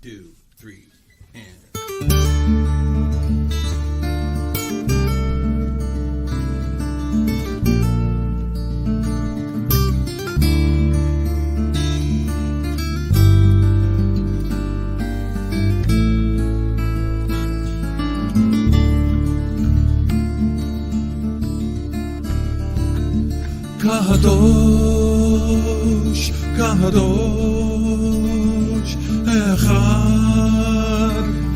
2, 3, and... Kadosh, Kadosh, Echad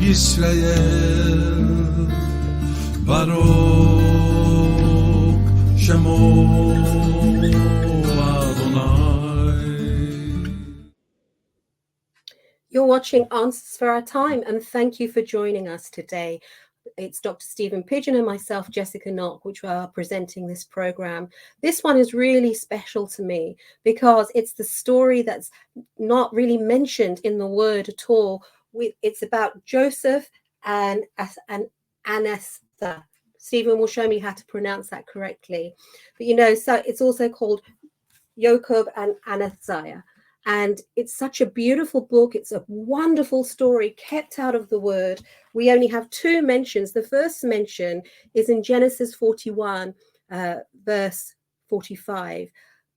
Yisrael, Baruch Shemo Adonai. You're watching Answers for Our Time, and thank you for joining us today. It's Dr. Stephen Pidgeon and myself, Jessica Knock, which are presenting this program. This one is really special to me because it's the story that's not really mentioned in the word at all. It's about Yoceph and Aseneth. Stephen will show me how to pronounce that correctly. But so it's also called Yoceph and Aseneth. And it's such a beautiful book. It's a wonderful story kept out of the word. We only have 2 mentions. The first mention is in Genesis 41, verse 45.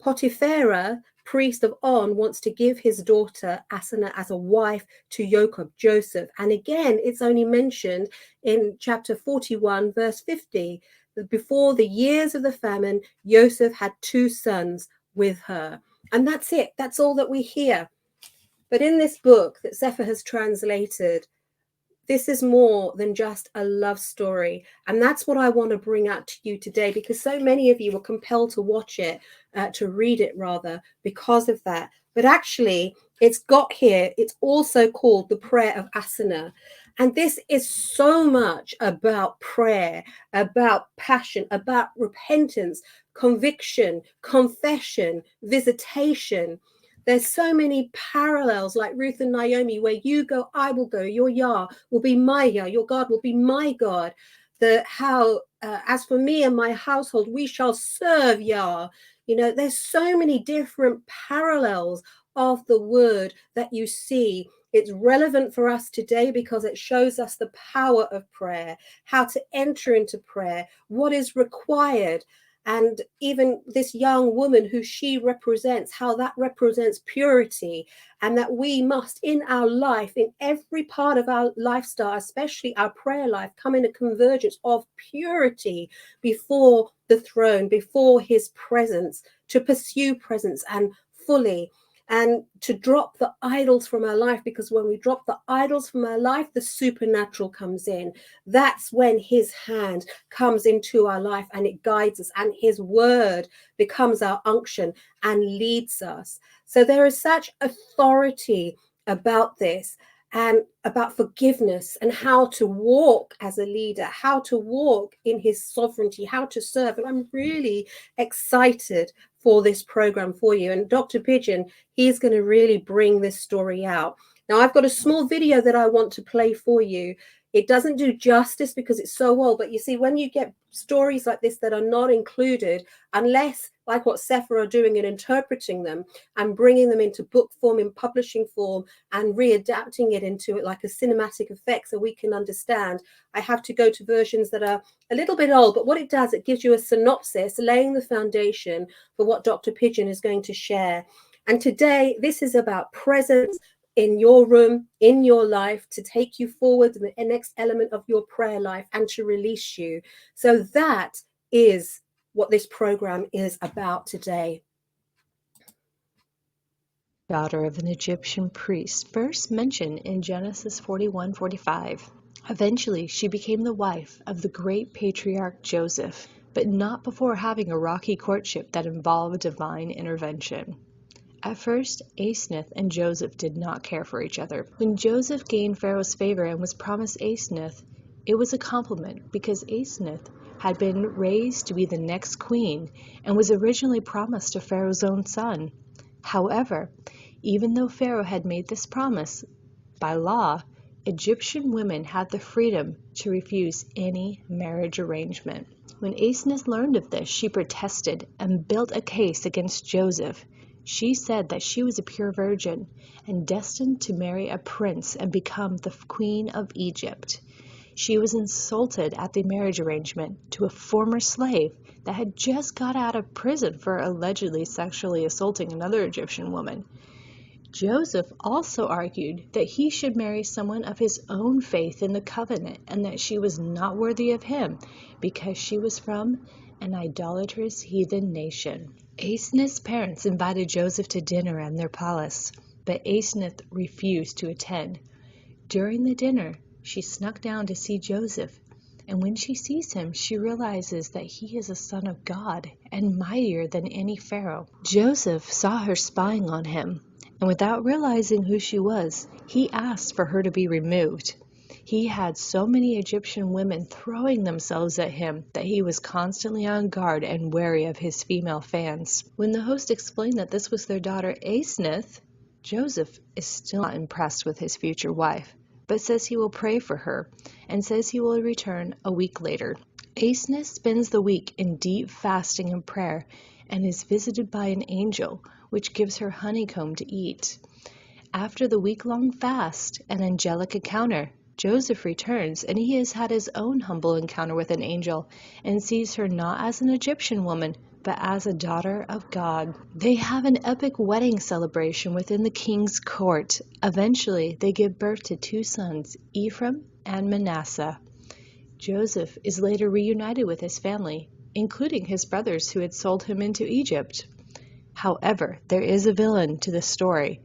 Potipharah, priest of On, wants to give his daughter Aseneth as a wife to Yoceph. And again, it's only mentioned in chapter 41, verse 50. Before the years of the famine, Yoceph had 2 sons with her. And that's it. That's all that we hear. But in this book that Sefer has translated, this is more than just a love story. And that's what I want to bring out to you today, because so many of you were compelled to watch it, to read it rather, because of that. But actually, it's also called the Prayer of Acenath. And this is so much about prayer, about passion, about repentance, conviction, confession, visitation. There's so many parallels, like Ruth and Naomi, where you go, I will go, your Yah will be my Yah, your God will be my God. As for me and my household, we shall serve Yah. There's so many different parallels of the word that you see. It's relevant for us today because it shows us the power of prayer, how to enter into prayer, what is required. And even this young woman who she represents, how that represents purity, and that we must in our life, in every part of our lifestyle, especially our prayer life, come in a convergence of purity before the throne, before his presence, to pursue presence and fully. And to drop the idols from our life, because when we drop the idols from our life, the supernatural comes in. That's when his hand comes into our life and it guides us, and his word becomes our unction and leads us. So there is such authority about this, and about forgiveness, and how to walk as a leader, how to walk in his sovereignty, how to serve. And I'm really excited for this program for you. And Dr. Pidgeon, he's going to really bring this story out. Now, I've got a small video that I want to play for you. It doesn't do justice because it's so old, but you see, when you get stories like this that are not included, unless, like what Sefer are doing, and interpreting them and bringing them into book form, in publishing form, and readapting it into it like a cinematic effect so we can understand, I have to go to versions that are a little bit old. But what it does, it gives you a synopsis, laying the foundation for what Dr. Pidgeon is going to share. And today, this is about presence in your room, in your life, to take you forward to the next element of your prayer life and to release you. So that is what this program is about today. Daughter of an Egyptian priest, first mentioned in Genesis 41:45. Eventually, she became the wife of the great patriarch Joseph, but not before having a rocky courtship that involved divine intervention. At first, Aseneth and Joseph did not care for each other. When Joseph gained Pharaoh's favor and was promised Aseneth, it was a compliment because Aseneth had been raised to be the next queen and was originally promised to Pharaoh's own son. However, even though Pharaoh had made this promise, by law, Egyptian women had the freedom to refuse any marriage arrangement. When Aseneth learned of this, she protested and built a case against Joseph. She said that she was a pure virgin and destined to marry a prince and become the queen of Egypt. She was insulted at the marriage arrangement to a former slave that had just got out of prison for allegedly sexually assaulting another Egyptian woman. Joseph also argued that he should marry someone of his own faith in the covenant and that she was not worthy of him because she was from an idolatrous heathen nation. Aseneth's parents invited Joseph to dinner in their palace, but Aseneth refused to attend. During the dinner, she snuck down to see Joseph, and when she sees him, she realizes that he is a son of God and mightier than any pharaoh. Joseph saw her spying on him, and without realizing who she was, he asked for her to be removed. He had so many Egyptian women throwing themselves at him that he was constantly on guard and wary of his female fans. When the host explained that this was their daughter Aseneth, Joseph is still not impressed with his future wife, but says he will pray for her and says he will return a week later. Aseneth spends the week in deep fasting and prayer and is visited by an angel, which gives her honeycomb to eat. After the week-long fast and angelic encounter, Joseph returns, and he has had his own humble encounter with an angel and sees her not as an Egyptian woman, but as a daughter of God. They have an epic wedding celebration within the king's court. Eventually, they give birth to 2 sons, Ephraim and Manasseh. Joseph is later reunited with his family, including his brothers who had sold him into Egypt. However, there is a villain to the story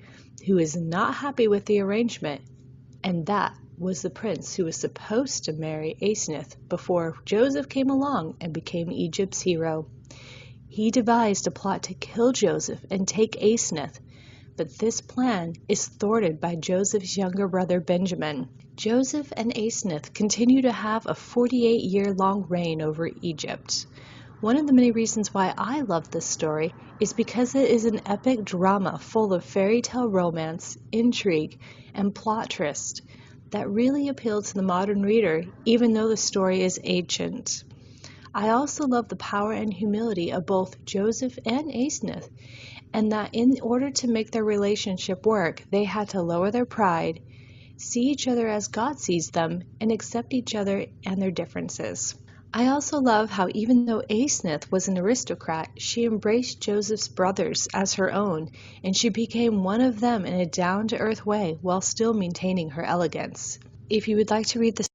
who is not happy with the arrangement, and that was the prince who was supposed to marry Aseneth before Joseph came along and became Egypt's hero. He devised a plot to kill Joseph and take Aseneth, but this plan is thwarted by Joseph's younger brother Benjamin. Joseph and Aseneth continue to have a 48-year-long reign over Egypt. One of the many reasons why I love this story is because it is an epic drama full of fairy tale romance, intrigue, and plot twist that really appeal to the modern reader, even though the story is ancient. I also love the power and humility of both Joseph and Aseneth, and that in order to make their relationship work, they had to lower their pride, see each other as God sees them, and accept each other and their differences. I also love how even though Aseneth was an aristocrat, she embraced Joseph's brothers as her own, and she became one of them in a down-to-earth way while still maintaining her elegance. If you would like to read the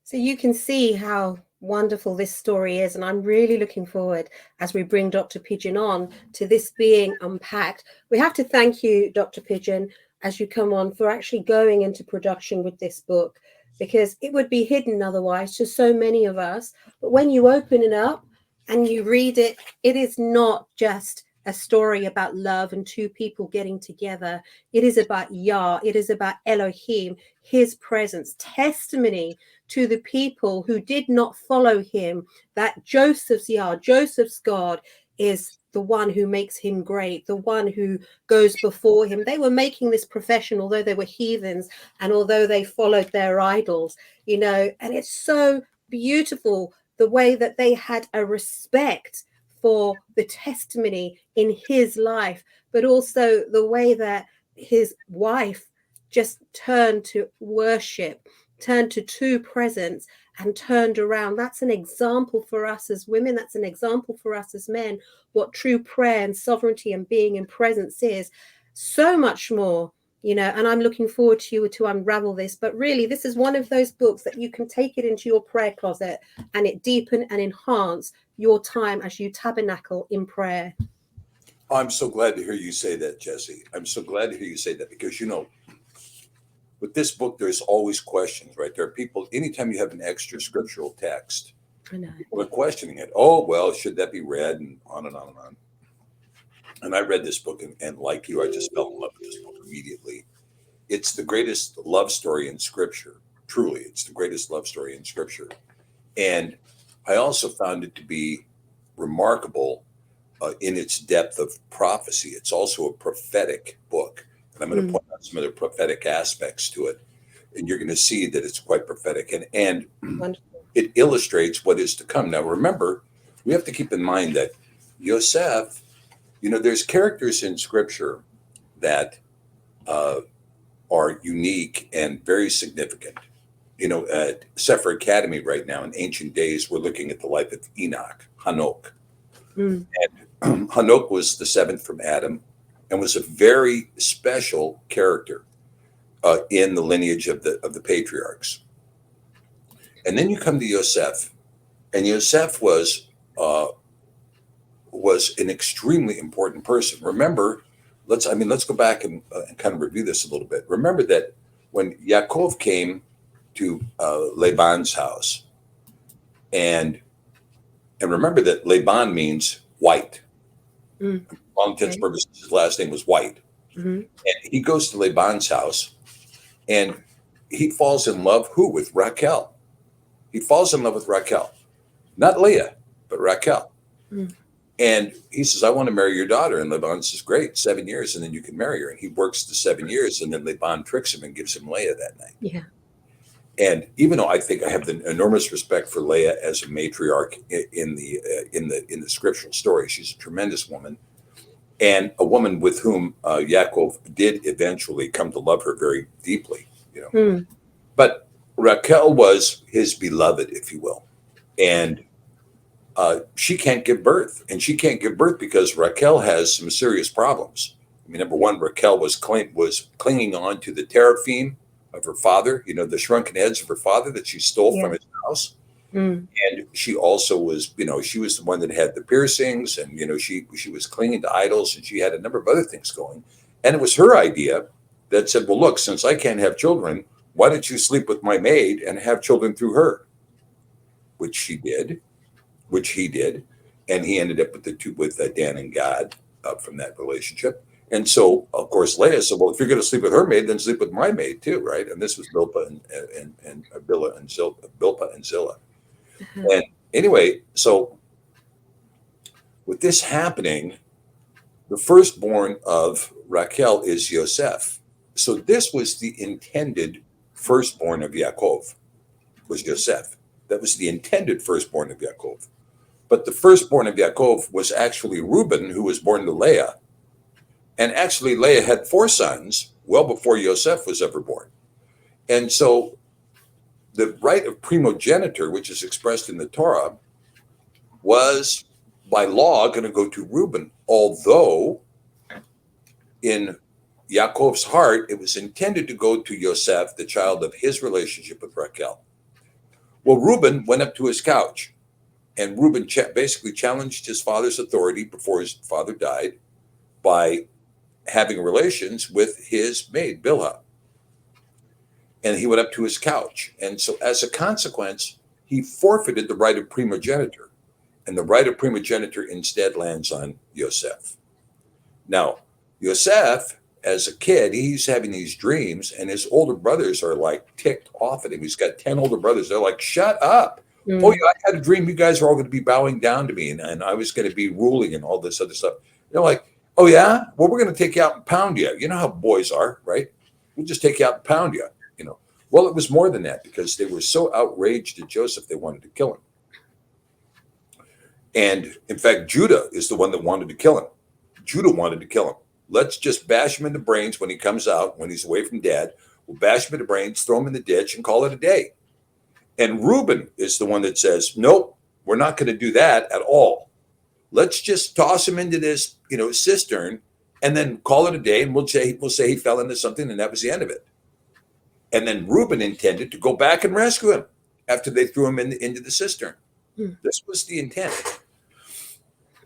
So you can see how wonderful this story is, and I'm really looking forward as we bring Dr. Pidgeon on to this being unpacked. We have to thank you, Dr. Pidgeon, as you come on, for actually going into production with this book, because it would be hidden otherwise to so many of us. But when you open it up and you read it, it is not just a story about love and 2 people getting together. It is about Yah. It is about Elohim, his presence, testimony to the people who did not follow him, that Joseph's Yah, Joseph's God, is the one who makes him great, the one who goes before him. They were making this profession, although they were heathens and although they followed their idols, and it's so beautiful the way that they had a respect for the testimony in his life, but also the way that his wife just turned to worship, turned to true presence, and turned around. That's an example for us as women. That's an example for us as men, what true prayer and sovereignty and being in presence is. So much more, and I'm looking forward to you to unravel this. But really, this is one of those books that you can take it into your prayer closet and it deepen and enhance your time as you tabernacle in prayer. I'm so glad to hear you say that, Jesse. I'm so glad to hear you say that because, with this book, there's always questions, right? There are people, anytime you have an extra scriptural text, I know. people are questioning it. Oh, well, should that be read? And on and on and on. And I read this book, and like you, I just fell in love with this book immediately. It's the greatest love story in Scripture. Truly, it's the greatest love story in Scripture. And I also found it to be remarkable in its depth of prophecy. It's also a prophetic book. And I'm going to point out some other prophetic aspects to it. And you're going to see that it's quite prophetic. And Wonderful. it illustrates what is to come. Now, remember, we have to keep in mind that Yoceph, there's characters in Scripture that are unique and very significant. At Sefer Academy right now in ancient days, we're looking at the life of Enoch, Hanok. Mm. And Hanok was the seventh from Adam and was a very special character in the lineage of the patriarchs. And then you come to Yoceph, and Yoceph was an extremely important person. Remember, let's go back and kind of review this a little bit. Remember that when Yaakov came to Laban's house, and remember that Laban means white. Mm. For all intents and purposes, his last name was White. Mm-hmm. And he goes to Laban's house, and he falls in love with Raquel. He falls in love with Raquel, not Leah, but Raquel. Mm. And he says, I want to marry your daughter. And Laban says, great, 7 years, and then you can marry her. And he works the 7 years, and then Laban tricks him and gives him Leah that night. Yeah. And even though I think I have the enormous respect for Leah as a matriarch in the scriptural story, she's a tremendous woman, and a woman with whom Yaakov did eventually come to love her very deeply. Mm. But Raquel was his beloved, if you will, and she can't give birth, and she can't give birth because Raquel has some serious problems. I mean, number one, Raquel was clinging on to the teraphim of her father, the shrunken heads of her father that she stole from his house. Mm. And she also was, she was the one that had the piercings, and, she was clinging to idols, and she had a number of other things going. And it was her idea that said, well, look, since I can't have children, why don't you sleep with my maid and have children through her? Which he did. And he ended up with Dan and Gad from that relationship. And so, of course, Leah said, well, if you're going to sleep with her maid, then sleep with my maid too, right? And this was Bilpah and Zillah. Uh-huh. And anyway, so with this happening, the firstborn of Raquel is Yoceph. So this was the intended firstborn of Yaakov, was Yoceph. That was the intended firstborn of Yaakov. But the firstborn of Yaakov was actually Reuben, who was born to Leah. And actually, Leah had 4 sons well before Yoceph was ever born. And so the right of primogeniture, which is expressed in the Torah, was by law going to go to Reuben, although in Yaakov's heart, it was intended to go to Yoceph, the child of his relationship with Raquel. Well, Reuben went up to his couch, and Reuben basically challenged his father's authority before his father died by having relations with his maid, Bilhah. And he went up to his couch. And so as a consequence, he forfeited the right of primogeniture. And the right of primogeniture instead lands on Yoceph. Now, Yoceph, as a kid, he's having these dreams, and his older brothers are like ticked off at him. He's got 10 older brothers. They're like, shut up. Mm. Oh, yeah, I had a dream. You guys are all going to be bowing down to me, and I was going to be ruling and all this other stuff. They're like, oh, yeah? Well, we're going to take you out and pound you. You know how boys are, right? We'll just take you out and pound you, Well, it was more than that, because they were so outraged at Joseph, they wanted to kill him. And in fact, Judah is the one that wanted to kill him. Judah wanted to kill him. Let's just bash him in the brains when he comes out, when he's away from dad. We'll bash him in the brains, throw him in the ditch, and call it a day. And Reuben is the one that says, nope, we're not going to do that at all. Let's just toss him into this, cistern, and then call it a day, and we'll say he fell into something, and that was the end of it. And then Reuben intended to go back and rescue him after they threw him into the cistern. This was the intent.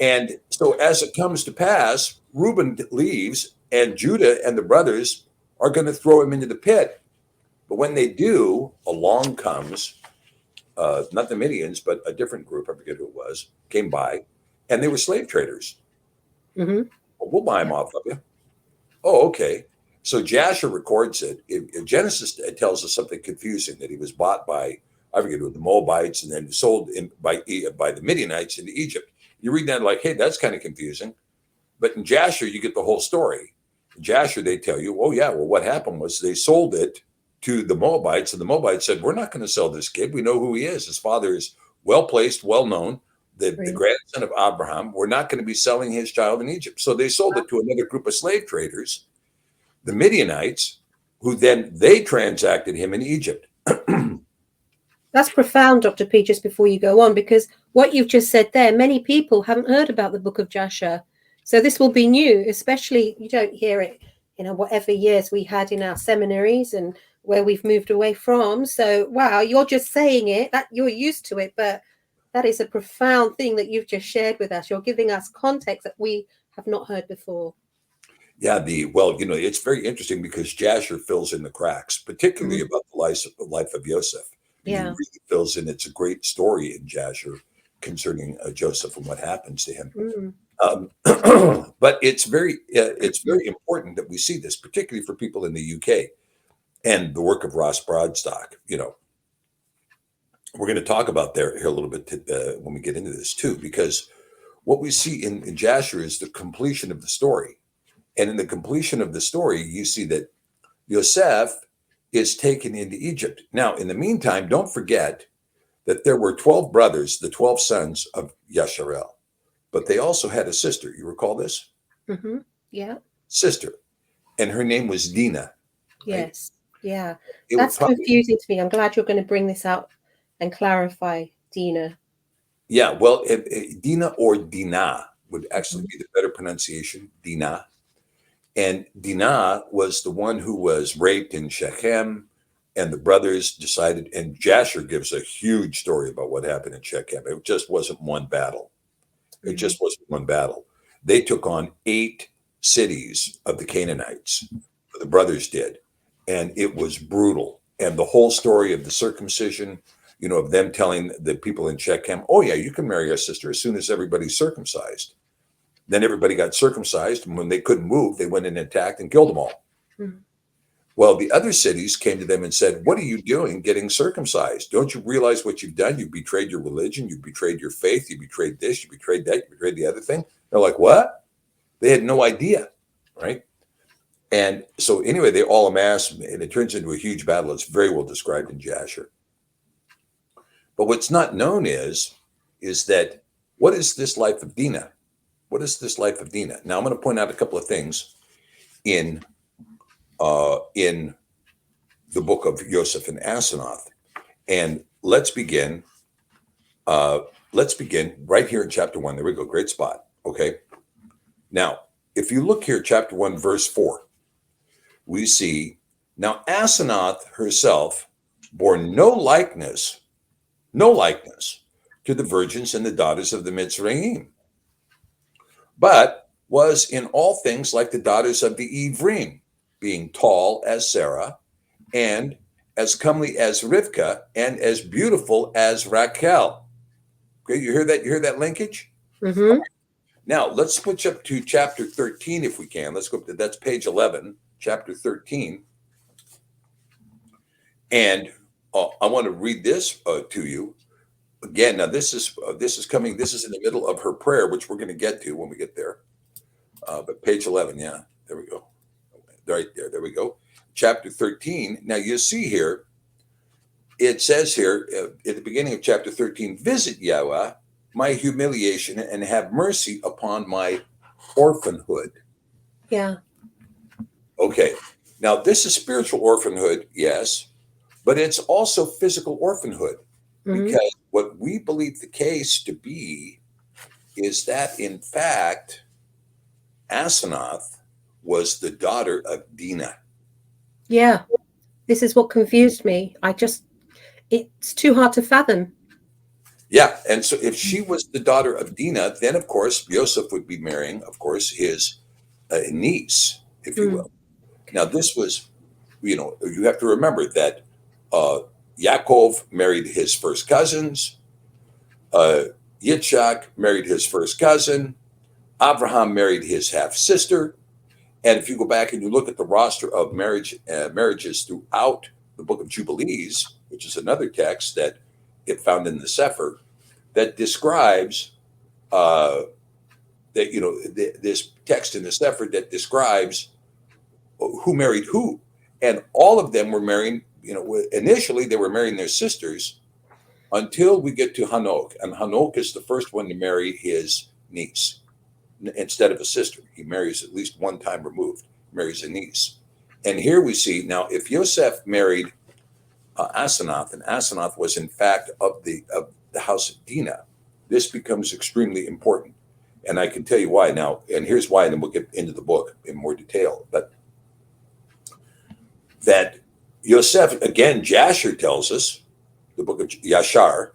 And so as it comes to pass, Reuben leaves, and Judah and the brothers are going to throw him into the pit. But when they do, along comes, not the Midians, but a different group, I forget who it was, came by, and they were slave traders. Mm-hmm. Well, we'll buy them off of you. Oh, okay. So Jasher records it. Genesis tells us something confusing, that he was bought by, I forget who, the Moabites, and then sold by the Midianites into Egypt. You read that like, hey, that's kind of confusing. But in Jasher, you get the whole story. In Jasher, they tell you, oh, yeah, well, what happened was they sold it to the Moabites, and the Moabites said, "We're not going to sell this kid. We know who he is. His father is well placed, well known, the Really? grandson of Abraham. We're not going to be selling his child in Egypt." So they sold it to another group of slave traders, the Midianites, who then they transacted him in Egypt. That's profound, Dr. P, just before you go on, because what you've just said there, many people haven't heard about the book of Jasher. So this will be new, especially you don't hear it, whatever years we had in our seminaries and where we've moved away from. So, wow, you're just saying it, that you're used to it, but that is a profound thing that you've just shared with us. You're giving us context that we have not heard before. Yeah, it's very interesting because Jasher fills in the cracks, particularly about the life of Yoceph. He Yeah. really fills in. It's a great story in Jasher concerning Joseph and what happens to him. But it's very important that we see this, particularly for people in the UK and the work of Ross Broadstock. We're going to talk about here a little bit when we get into this too, because what we see in Jasher is the completion of the story. And in the completion of the story, you see that Yoceph is taken into Egypt. Now, in the meantime, don't forget that there were 12 brothers, the 12 sons of Yasharel, but they also had a sister. You recall this? Mm-hmm. Yeah. Sister. And her name was Dinah. Right? Yes. Yeah. It That's confusing to me. I'm glad you're going to bring this out and clarify, Dinah. Yeah, well, Dinah or Dinah would actually be the better pronunciation, Dinah. And Dinah was the one who was raped in Shechem, and the brothers decided, and Jasher gives a huge story about what happened in Shechem. It just wasn't one battle. It just wasn't one battle. They took on 8 cities of the Canaanites, the brothers did, and it was brutal. And the whole story of the circumcision, of them telling the people in Shechem, "Oh yeah, you can marry our sister as soon as everybody's circumcised." Then everybody got circumcised, and when they couldn't move, they went in and attacked and killed them all. Mm-hmm. Well, the other cities came to them and said, "What are you doing getting circumcised? Don't you realize what you've done? You betrayed your religion, you betrayed your faith, you betrayed this, you betrayed that, you betrayed the other thing." They're like, "What?" They had no idea, right? And so anyway, they all amass, and it turns into a huge battle. It's very well described in Jasher. But what's not known is that what is this life of Dinah? What is this life of Dinah? Now I'm going to point out a couple of things in the book of Yoceph and Acenath, and let's begin right here in chapter 1. There we go, great spot. Okay, now if you look here, chapter 1, verse 4, we see now Asenath herself bore no likeness to the virgins and the daughters of the Mitzrayim, but was in all things like the daughters of the Ivrim, being tall as Sarah, and as comely as Rivkah, and as beautiful as Raquel. Okay, you hear that? You hear that linkage? Mm-hmm. Now let's switch up to chapter 13 if we can. Let's go. That's page 11, chapter 13, and I want to read this to you again. Now this is coming. This is in the middle of her prayer, which we're going to get to when we get there. But page 11, yeah, there we go. Right there, there we go. Chapter 13. Now you see here, it says here at the beginning of chapter 13, "Visit Yahweh, my humiliation, and have mercy upon my orphanhood." Yeah. Okay. Now this is spiritual orphanhood, yes, but it's also physical orphanhood, because what we believe the case to be is that in fact Asenath was the daughter of Dinah. Yeah, this is what confused me. It's too hard to fathom. Yeah, and so if she was the daughter of Dinah, then of course Yoceph would be marrying, of course, his niece, if you will. Now this was, you have to remember that Yaakov married his first cousins, Yitzhak married his first cousin, Abraham married his half sister. And if you go back and you look at the roster of marriages throughout the book of Jubilees, which is another text that it found in the Sefer, that describes this text in the Sefer that describes who married who. And all of them were initially they were marrying their sisters until we get to Hanok. And Hanok is the first one to marry his niece instead of a sister. He marries at least one time removed, marries a niece. And here we see, now, if Yoceph married Asenath, and Asenath was in fact of the house of Dinah, this becomes extremely important. And I can tell you why now, and here's why, and then we'll get into the book in more detail. But that Yoceph, again, Jasher tells us, the book of Yashar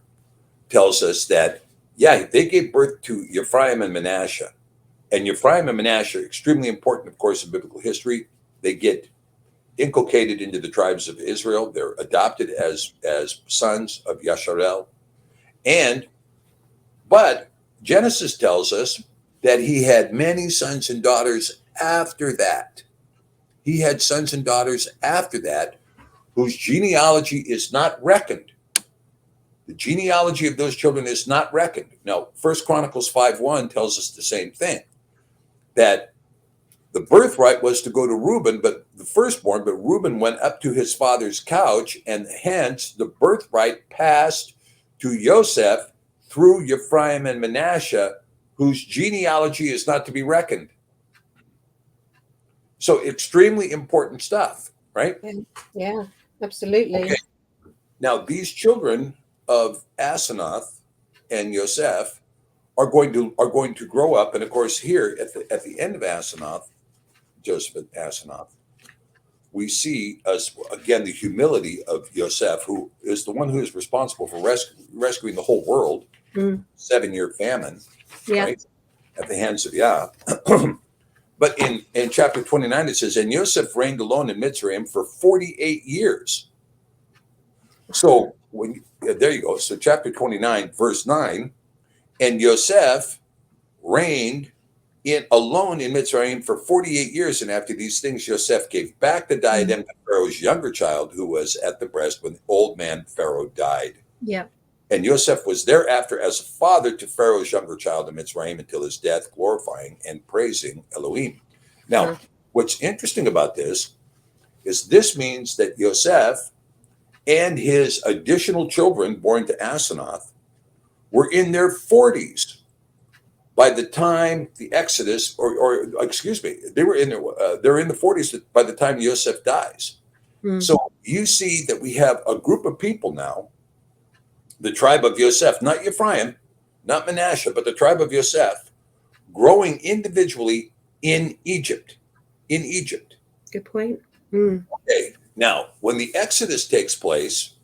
tells us that, yeah, they gave birth to Ephraim and Manasseh. And Ephraim and Manasseh are extremely important, of course, in biblical history. They get inculcated into the tribes of Israel. They're adopted as sons of Yasharel. But Genesis tells us that he had many sons and daughters after that. He had sons and daughters after that whose genealogy is not reckoned. The genealogy of those children is not reckoned. Now, 1 Chronicles 5:1 tells us the same thing, that the birthright was to go to Reuben, but the firstborn, but Reuben went up to his father's couch, and hence the birthright passed to Yoceph through Ephraim and Manasseh, whose genealogy is not to be reckoned. So extremely important stuff, right? Yeah, absolutely. Okay. Now, these children of Asenath and Yoceph are going to grow up, and of course, here at the end of Asenath, Joseph and Asenath, we see again the humility of Yoceph, who is the one who is responsible for rescuing the whole world, 7-year famine, right, at the hands of Yah. But in chapter 29, it says, and Yoceph reigned alone in Mitzrayim for 48 years. So there you go. So chapter 29, verse 9, and Yoceph reigned alone in Mitzrayim for 48 years. And after these things, Yoceph gave back the diadem to Pharaoh's younger child, who was at the breast when the old man Pharaoh died. Yeah. And Yoceph was thereafter as a father to Pharaoh's younger child in Mitzrayim until his death, glorifying and praising Elohim. Now, what's interesting about this is this means that Yoceph and his additional children born to Asenath were in their 40s by the time the Exodus, or excuse me, they're in the 40s by the time Yoceph dies. So you see that we have a group of people now, the tribe of Yoceph, not Ephraim, not Manasseh, but the tribe of Yoceph, growing individually in Egypt. Good point. Okay. Now, when the Exodus takes place,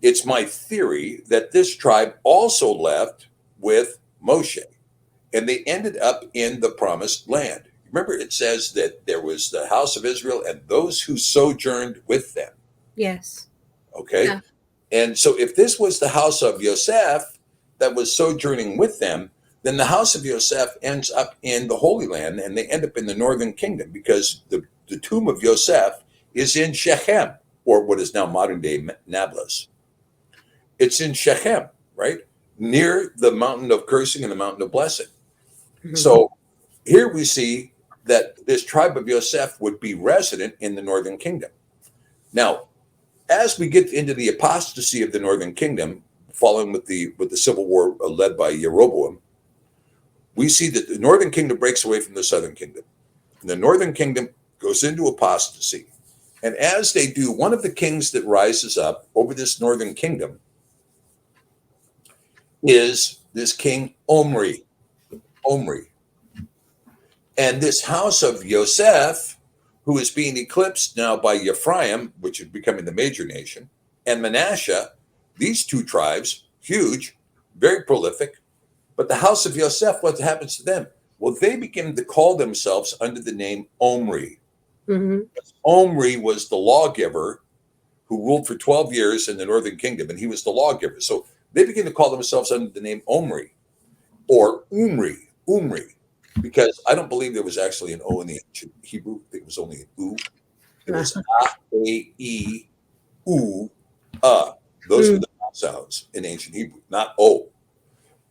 it's my theory that this tribe also left with Moshe, and they ended up in the promised land. Remember, it says that there was the house of Israel and those who sojourned with them. Yes. Okay. Yeah. And so if this was the house of Yoceph that was sojourning with them, then the house of Yoceph ends up in the Holy Land, and they end up in the northern kingdom, because the tomb of Yoceph is in Shechem, or what is now modern day Nablus. It's in Shechem, right? Near the mountain of cursing and the mountain of blessing. So here we see that this tribe of Yoceph would be resident in the northern kingdom. Now, as we get into the apostasy of the northern kingdom, following with the civil war led by Jeroboam, we see that the northern kingdom breaks away from the southern kingdom. And the northern kingdom goes into apostasy. And as they do, one of the kings that rises up over this northern kingdom is this king Omri. And this house of Yoceph, who is being eclipsed now by Ephraim, which is becoming the major nation, and Manasseh, these two tribes, huge, very prolific. But the house of Yoceph, what happens to them? Well, they begin to call themselves under the name Omri. Omri was the lawgiver who ruled for 12 years in the northern kingdom, and he was the lawgiver. So they begin to call themselves under the name Omri, or Umri, because I don't believe there was actually an O in the ancient Hebrew. I think it was only an U. It was A-E, U, Those were the sounds in ancient Hebrew, not O.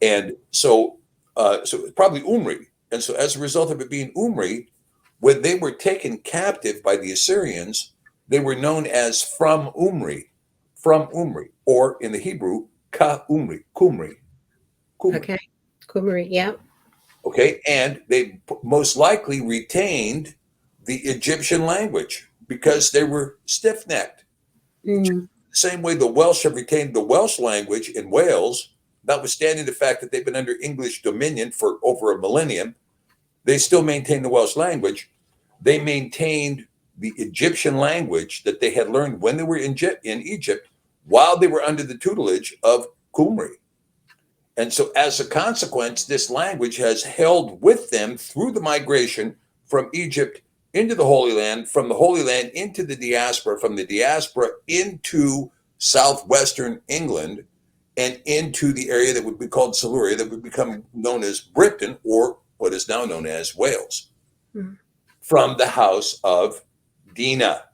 And so it's probably Umri. And so as a result of it being Umri, when they were taken captive by the Assyrians, they were known as from Umri, or in the Hebrew, ka Umri, Kumri. Okay. Kumari, yeah. Okay, and they most likely retained the Egyptian language because they were stiff-necked. Mm. The same way the Welsh have retained the Welsh language in Wales, notwithstanding the fact that they've been under English dominion for over a millennium, they still maintain the Welsh language. They maintained the Egyptian language that they had learned when they were in Egypt while they were under the tutelage of Qumri. And so, as a consequence, this language has held with them through the migration from Egypt into the Holy Land, from the Holy Land into the diaspora, from the diaspora into southwestern England, and into the area that would be called Siluria, that would become known as Britain, or what is now known as Wales, from the house of Dina.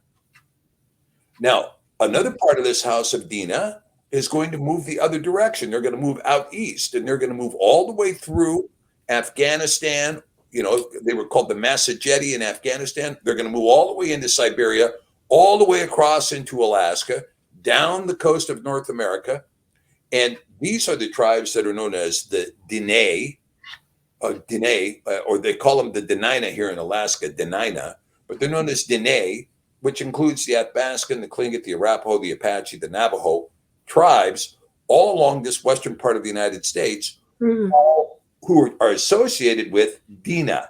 Now, another part of this house of Dina is going to move the other direction. They're going to move out east, and they're going to move all the way through Afghanistan. You know, they were called the Massageti in Afghanistan. They're going to move all the way into Siberia, all the way across into Alaska, down the coast of North America. And these are the tribes that are known as the Diné, or they call them the Denina here in Alaska, Denina, but they're known as Diné, which includes the Athabascan, the Tlingit, the Arapaho, the Apache, the Navajo tribes all along this western part of the United States, who are associated with Dina,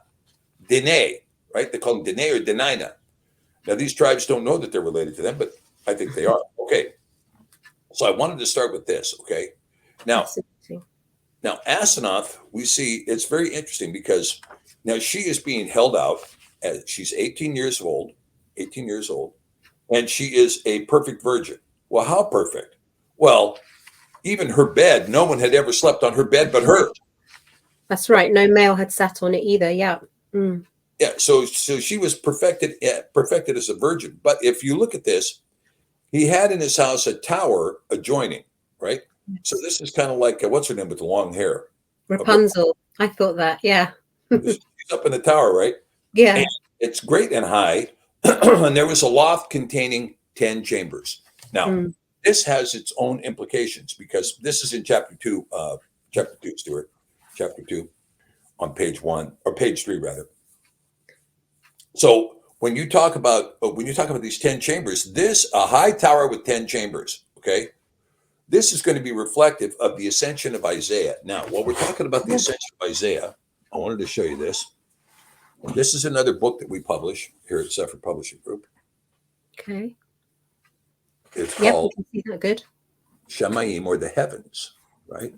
right? They call them Diné or Denina. Now, these tribes don't know that they're related to them, but I think they are. Okay. So I wanted to start with this, okay? Now Asenath, we see it's very interesting because now she is being held out as she's 18 years old, and she is a perfect virgin. Well, how perfect? Well, even her bed, no one had ever slept on her bed but her. That's right. No male had sat on it either. Yeah. Mm. Yeah. So she was perfected as a virgin. But if you look at this, he had in his house a tower adjoining, right? So this is kind of like what's her name with the long hair? Rapunzel. I thought that. Yeah. She's up in the tower, right? Yeah. And it's great and high, and there was a loft containing 10 chambers. Now, this has its own implications because this is in chapter 2, Stuart, chapter 2 on page 1 or page 3 rather. So when you talk about these 10 chambers, a high tower with 10 chambers, okay, this is going to be reflective of the ascension of Isaiah. Now, while we're talking about the ascension of Isaiah, I wanted to show you this. This is another book that we publish here at Sephard Publishing Group. Okay. It's called we can see that. Good. Shamayim, or the Heavens, right?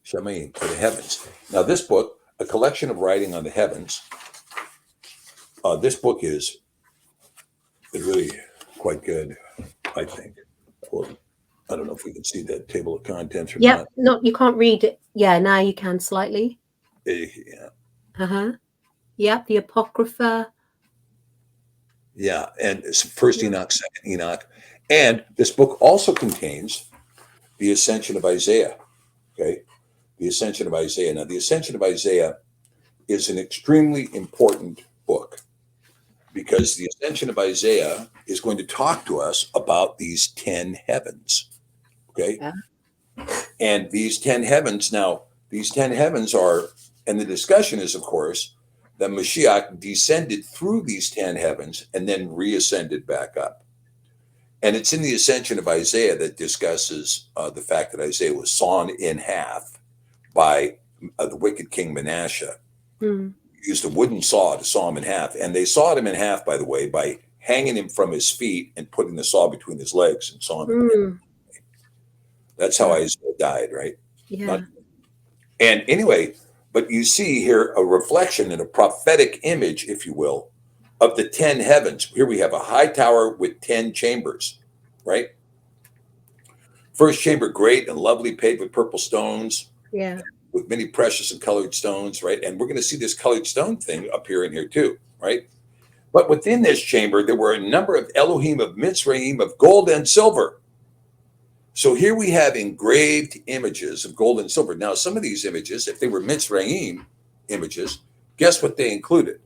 Shamayim, or the Heavens. Now, this book, a collection of writing on the heavens, this book is really quite good, I think. Well, I don't know if we can see that table of contents or not. No, you can't read it. Yeah, now you can slightly. Yeah. Yeah, the Apocrypha. Yeah, and it's First Enoch, Second Enoch. And this book also contains the Ascension of Isaiah, okay? The Ascension of Isaiah. Now, the Ascension of Isaiah is an extremely important book because the Ascension of Isaiah is going to talk to us about these 10 heavens, okay? Yeah. And these 10 heavens, are, and the discussion is, of course, that Mashiach descended through these 10 heavens and then reascended back up. And it's in the Ascension of Isaiah that discusses the fact that Isaiah was sawn in half by the wicked king Manasseh. He used a wooden saw to saw him in half. And they sawed him in half, by the way, by hanging him from his feet and putting the saw between his legs and sawing him in half. That's how Isaiah died, right? Yeah. And anyway, but you see here a reflection and a prophetic image, if you will, of the 10 heavens. Here we have a high tower with 10 chambers, right? First chamber, great and lovely, paved with purple stones. Yeah. With many precious and colored stones, right? And we're going to see this colored stone thing appear in here too, right? But within this chamber, there were a number of Elohim of Mitzrayim of gold and silver. So here we have engraved images of gold and silver. Now, some of these images, if they were Mitzrayim images, guess what they included?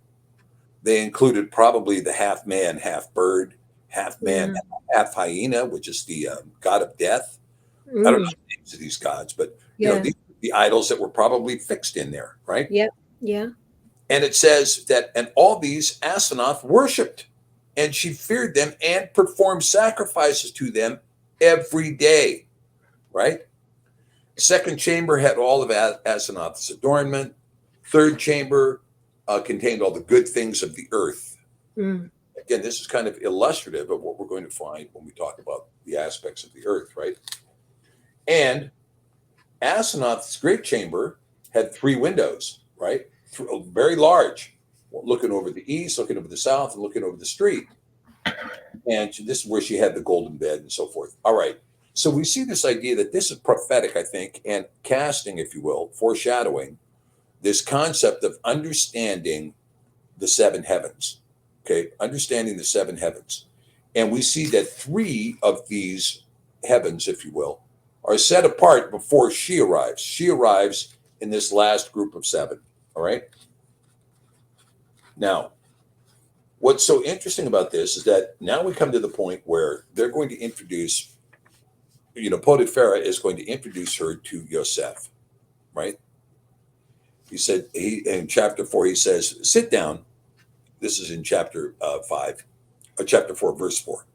They included probably the half man, half bird, half man, half hyena, which is the god of death. I don't know Mm. the names of these gods, but Yeah. these are the idols that were probably fixed in there, right? Yeah. Yeah. And it says that, and all these Asenath worshipped, and she feared them and performed sacrifices to them every day, right? Second chamber had all of Asenath's adornment. Third chamber contained all the good things of the earth. Mm. Again, this is kind of illustrative of what we're going to find when we talk about the aspects of the earth, right? And Asenath's great chamber had 3 windows, right? Very large, looking over the east, looking over the south, and looking over the street. And this is where she had the golden bed and so forth. All right. So we see this idea that this is prophetic, I think, and casting, if you will, foreshadowing this concept of understanding the 7 heavens. Okay. Understanding the 7 heavens. And we see that 3 of these heavens, if you will, are set apart before she arrives. She arrives in this last group of 7. All right. Now, what's so interesting about this is that now we come to the point where they're going to introduce, Potipharah is going to introduce her to Yoceph, right? He said, in chapter 4, he says, sit down. This is in chapter 5, or chapter 4, verse 4.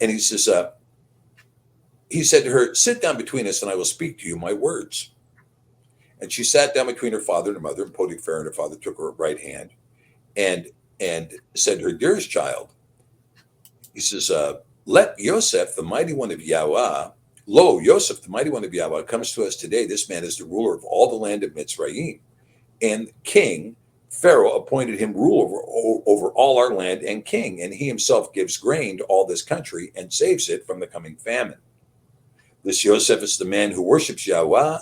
And he says, he said to her, sit down between us and I will speak to you my words. And she sat down between her father and her mother, and Potipharah and her father took her right hand and said to her, dearest child, he says, let Yoceph, the mighty one of Yahweh, lo, Yoceph, the mighty one of Yahweh, comes to us today. This man is the ruler of all the land of Mitzrayim. And King Pharaoh appointed him ruler over all our land and king. And he himself gives grain to all this country and saves it from the coming famine. This Yoceph is the man who worships Yahweh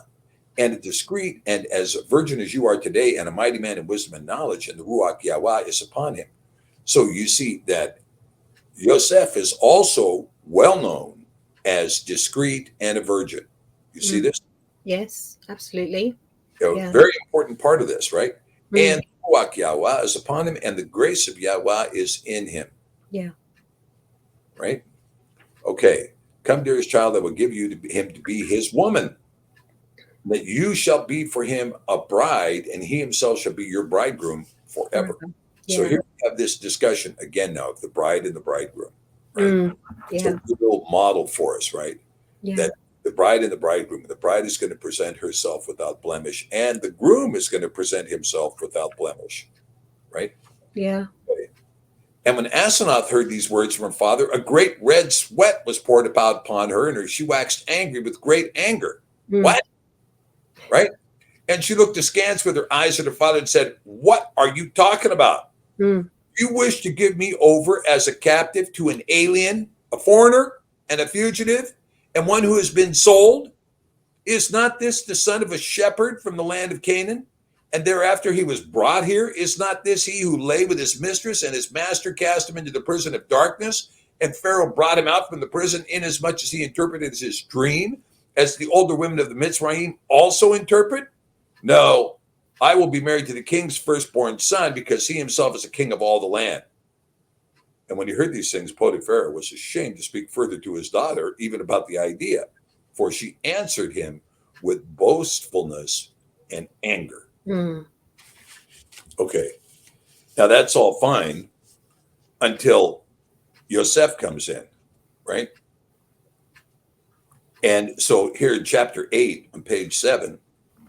and discreet and as virgin as you are today, and a mighty man in wisdom and knowledge, and the Ruach Yahweh is upon him. So you see that Yoceph is also well known as discreet and a virgin. You see this? Yes, absolutely. Yeah. Very important part of this, right? Mm. And Ruach Yahweh is upon him, and the grace of Yahweh is in him. Yeah. Right? Okay. Come, dearest child, I will give you him to be his woman, that you shall be for him a bride, and he himself shall be your bridegroom forever. Yeah. So here we have this discussion again now of the bride and the bridegroom. Right? Mm. It's Yeah. a little model for us, right? Yeah. That the bride and the bridegroom, the bride is going to present herself without blemish, and the groom is going to present himself without blemish, right? Yeah. And when Asenath heard these words from her father, a great red sweat was poured upon her, and she waxed angry with great anger. Mm. What? Right? And she looked askance with her eyes at her father and said, what are you talking about? Mm. You wish to give me over as a captive to an alien, a foreigner, and a fugitive, and one who has been sold? Is not this the son of a shepherd from the land of Canaan? And thereafter he was brought here. Is not this he who lay with his mistress, and his master cast him into the prison of darkness? And Pharaoh brought him out from the prison, inasmuch as he interpreted his dream, as the older women of the Mitzrayim also interpret? No, I will be married to the king's firstborn son, because he himself is a king of all the land. And when he heard these things, Potipharah was ashamed to speak further to his daughter, even about the idea, for she answered him with boastfulness and anger. Mm. Okay, now that's all fine until Yoceph comes in, right? And so here in chapter 8 on page 7,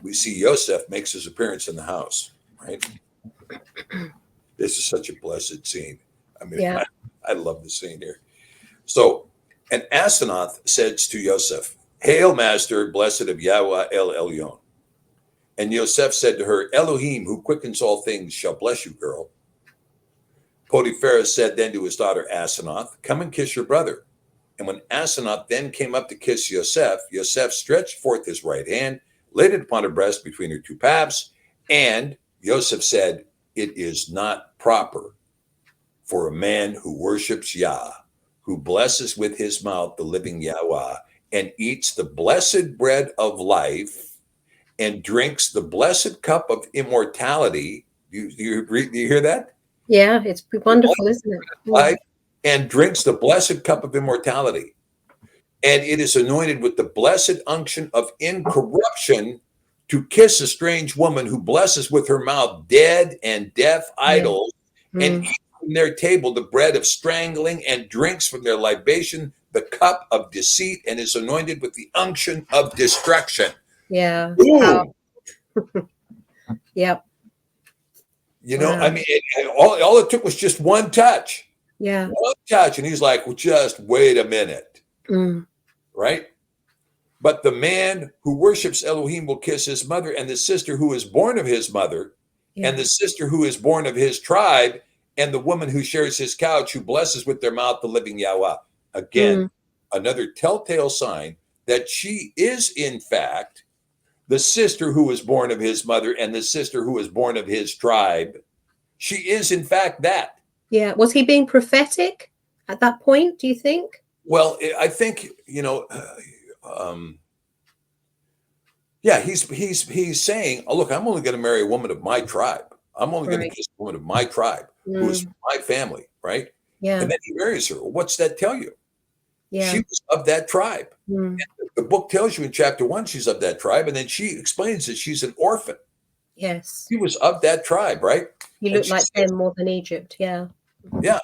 we see Yoceph makes his appearance in the house, right? This is such a blessed scene. I mean, Yeah. I love the scene here. So, and Asenath says to Yoceph, hail, master, blessed of Yahweh El Elyon. And Yoceph said to her, Elohim, who quickens all things, shall bless you, girl. Potipharah said then to his daughter Asenath, come and kiss your brother. And when Asenath then came up to kiss Yoceph, Yoceph stretched forth his right hand, laid it upon her breast between her 2 paps, and Yoceph said, it is not proper for a man who worships Yah, who blesses with his mouth the living Yahweh, and eats the blessed bread of life, and drinks the blessed cup of immortality. Do you hear that? Yeah, it's wonderful, isn't it? Life and drinks the blessed cup of immortality. And it is anointed with the blessed unction of incorruption to kiss a strange woman who blesses with her mouth dead and deaf idols, and Mm. eats from their table the bread of strangling, and drinks from their libation the cup of deceit, and is anointed with the unction of destruction. Yeah. Boom. Yep. You know, Wow. I mean, all it took was just one touch. Yeah. One touch, and he's like, well, just wait a minute, Mm. right? But the man who worships Elohim will kiss his mother, and the sister who is born of his mother, Yeah. and the sister who is born of his tribe, and the woman who shares his couch, who blesses with their mouth the living Yahweh. Again, another telltale sign that she is, in fact, the sister who was born of his mother and the sister who was born of his tribe. She is, in fact, that. Yeah. Was he being prophetic at that point, do you think? Well, I think, yeah, he's saying, oh, look, I'm only going to marry a woman of my tribe. I'm only going to Right. kiss a woman of my tribe who is from my family, right? Yeah. And then he marries her. Well, what's that tell you? Yeah. She was of that tribe. Mm. The book tells you in chapter 1 she's of that tribe, and then she explains that she's an orphan. Yes. He was of that tribe, right? You And look she like says, them more than Egypt. Yeah. yeah.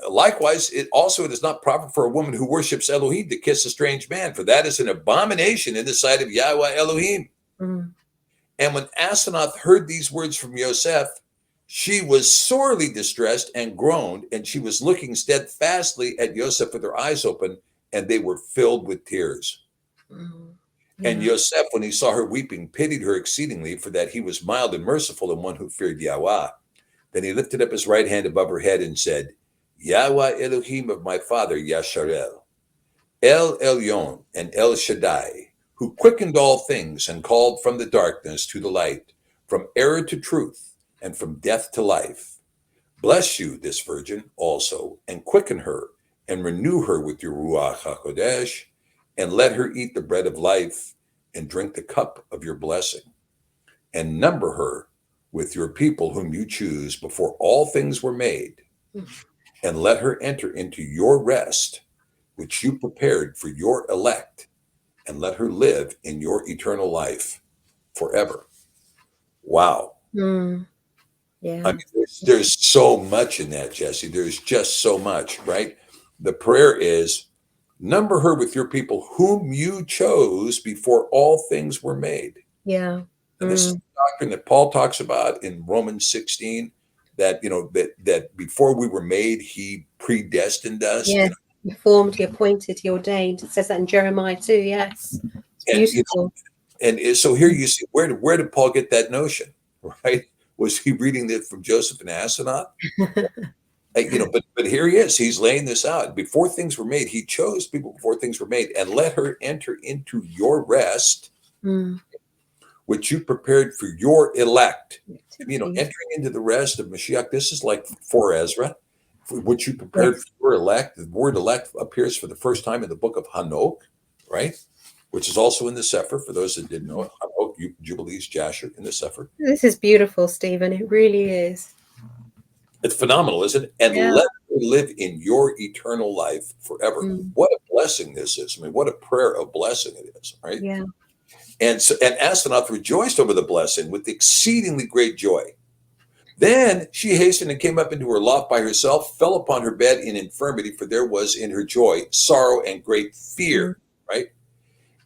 Likewise, it is not proper for a woman who worships Elohim to kiss a strange man, for that is an abomination in the sight of Yahweh Elohim. Mm. And when Asenath heard these words from Yoceph, she was sorely distressed and groaned, and she was looking steadfastly at Yoceph with her eyes open, and they were filled with tears. Mm. And Yeah. Yoceph, when he saw her weeping, pitied her exceedingly, for that he was mild and merciful, and one who feared Yahweh. Then he lifted up his right hand above her head and said, Yahweh Elohim of my father Yasharel, El Elyon and El Shaddai, who quickened all things and called from the darkness to the light, from error to truth, and from death to life. Bless you, this virgin, also, and quicken her, and renew her with your Ruach HaKodesh, and let her eat the bread of life, and drink the cup of your blessing. And number her with your people whom you choose before all things were made, and let her enter into your rest, which you prepared for your elect, and let her live in your eternal life forever. Wow. Mm. Yeah. I mean, there's so much in that, Jesse. There's just so much, right? The prayer is, number her with your people whom you chose before all things were made. Yeah. And this is the doctrine that Paul talks about in Romans 16, that, that before we were made, he predestined us. Yes. He formed, he appointed, he ordained. It says that in Jeremiah too. Yes. It's beautiful. And so here you see, where did Paul get that notion, right? Was he reading it from Joseph and Asenath? But here he is. He's laying this out. Before things were made, he chose people before things were made, and let her enter into your rest, which you prepared for your elect. Entering into the rest of Mashiach. This is like for Ezra, which you prepared for your elect. The word elect appears for the first time in the book of Hanok, right? Which is also in the Sefer, for those that didn't know it. Hanok, Jubilees, Jasher in the Sefer. This is beautiful, Stephen. It really is. It's phenomenal, isn't it? And let her live in your eternal life forever. What a blessing this is. I mean, what a prayer of blessing it is, right? Yeah. And Asenath rejoiced over the blessing with exceedingly great joy. Then she hastened and came up into her loft by herself, fell upon her bed in infirmity, for there was in her joy sorrow and great fear, right?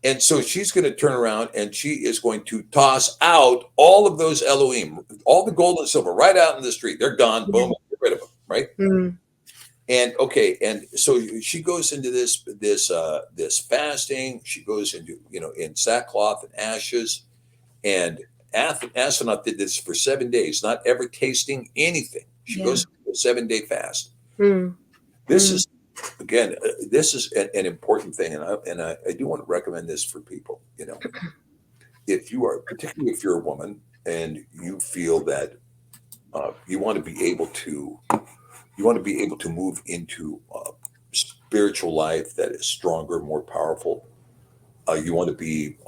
And so she's going to turn around and she is going to toss out all of those Elohim, all the gold and silver, right out in the street. They're gone. Boom, get rid of them, right? And so she goes into this fasting. She goes into in sackcloth and ashes. And Asenath did this for 7 days, not ever tasting anything. She goes into a 7-day fast. This is. Again, this is an important thing, and I do want to recommend this for people. Particularly if you're a woman and you feel that you want to be able to move into a spiritual life that is stronger, more powerful. You want to be,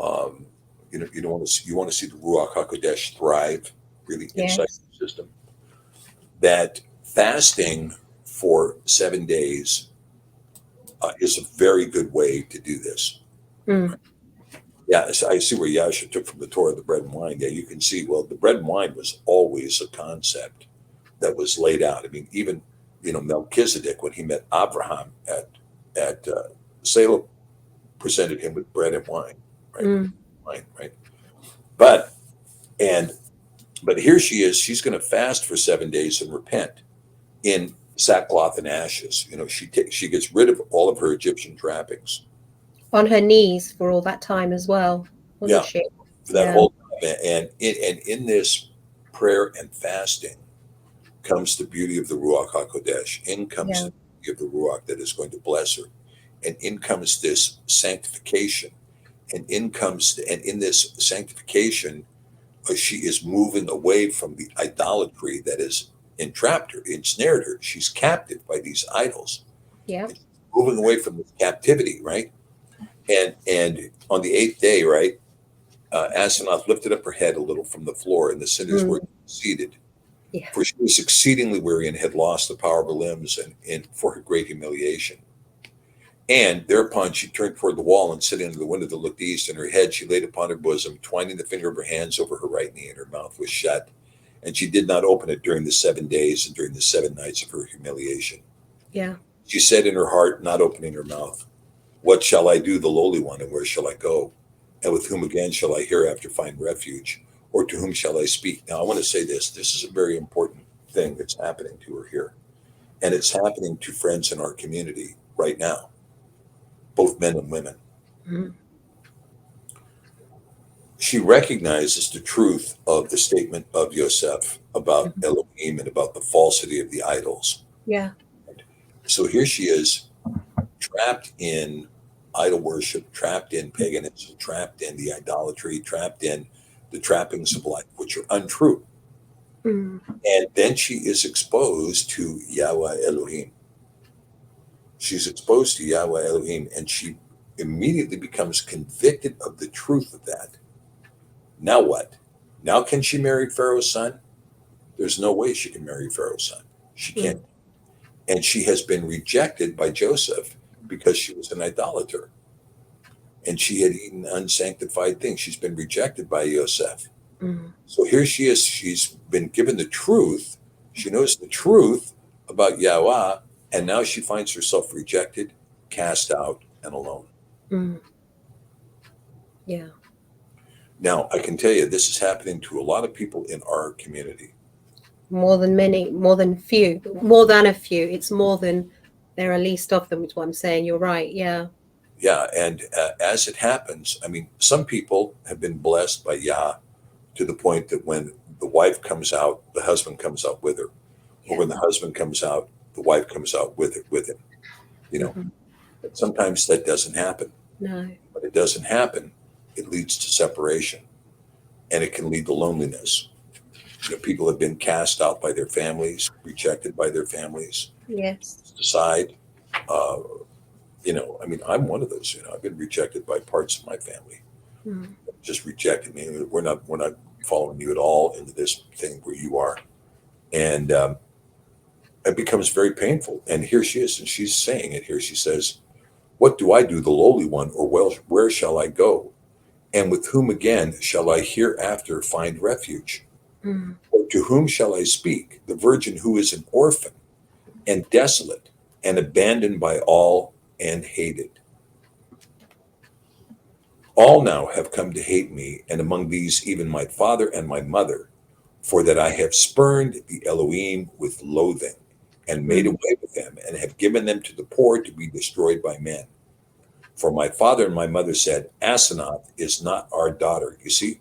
you want to see the Ruach Hakodesh thrive really inside the system. That fasting for 7 days is a very good way to do this. Mm. Yeah, so I see where Yasha took from the Torah the bread and wine. Yeah, you can see, well, the bread and wine was always a concept that was laid out. I mean, even, Melchizedek, when he met Abraham at Salem, presented him with bread and wine, right? Mm. Wine, right? But and but here she is. She's going to fast for 7 days and repent in sackcloth and ashes. She gets rid of all of her Egyptian trappings. On her knees for all that time as well, wasn't Yeah, she? for that Yeah. whole time. And in this prayer and fasting comes the beauty of the Ruach HaKodesh. In comes Yeah. the beauty of the Ruach that is going to bless her. And in comes this sanctification. And in this sanctification, she is moving away from the idolatry that has entrapped her, ensnared her. She's captive by these idols. Yeah. And she's moving away from this captivity, right? And on the 8th day, right, Asenath lifted up her head a little from the floor, and the sinners were seated. Yeah. For she was exceedingly weary and had lost the power of her limbs, and for her great humiliation. And thereupon she turned toward the wall, and sitting under the window that looked east, and her head she laid upon her bosom, twining the finger of her hands over her right knee, and her mouth was shut. And she did not open it during the 7 days and during the 7 nights of her humiliation. Yeah. She said in her heart, not opening her mouth, "What shall I do, the lowly one, and where shall I go? And with whom again shall I hereafter find refuge? Or to whom shall I speak?" Now, I want to say this. This is a very important thing that's happening to her here. And it's happening to friends in our community right now, both men and women. Mm. She recognizes the truth of the statement of Yoceph about Elohim and about the falsity of the idols. Yeah. So here she is, trapped in idol worship, trapped in paganism, trapped in the idolatry, trapped in the trappings of life, which are untrue. Mm. And then she is exposed to Yahweh Elohim. She's exposed to Yahweh Elohim, and she immediately becomes convicted of the truth of that. Now what? Now can she marry Pharaoh's son? There's no way she can marry Pharaoh's son. She can't. And she has been rejected by Joseph because she was an idolater. And she had eaten unsanctified things. She's been rejected by Yoceph. Mm. So here she is. She's been given the truth. She knows the truth about Yahweh. And now she finds herself rejected, cast out, and alone. Mm. Yeah. Now, I can tell you this is happening to a lot of people in our community. More than many, more than few, more than a few. It's more than there are least of them, is what I'm saying. You're right. Yeah. Yeah. And as it happens, I mean, some people have been blessed by Yah to the point that when the wife comes out, the husband comes out with her. Or when the husband comes out, the wife comes out with him. But sometimes that doesn't happen. No. When it doesn't happen, it leads to separation, and it can lead to loneliness. People have been cast out by their families, rejected by their families. Yes. Decide, I mean, I'm one of those. I've been rejected by parts of my family. Mm. Just rejected me. We're not following you at all into this thing where you are, and it becomes very painful. And here she is, and she's saying it here. She says, "What do I do, the lowly one, or where shall I go? And with whom again shall I hereafter find refuge? Mm. Or to whom shall I speak, the virgin who is an orphan and desolate and abandoned by all and hated? All now have come to hate me, and among these even my father and my mother, for that I have spurned the Elohim with loathing and made away with them, and have given them to the poor to be destroyed by men. For my father and my mother said, Asenath is not our daughter." You see,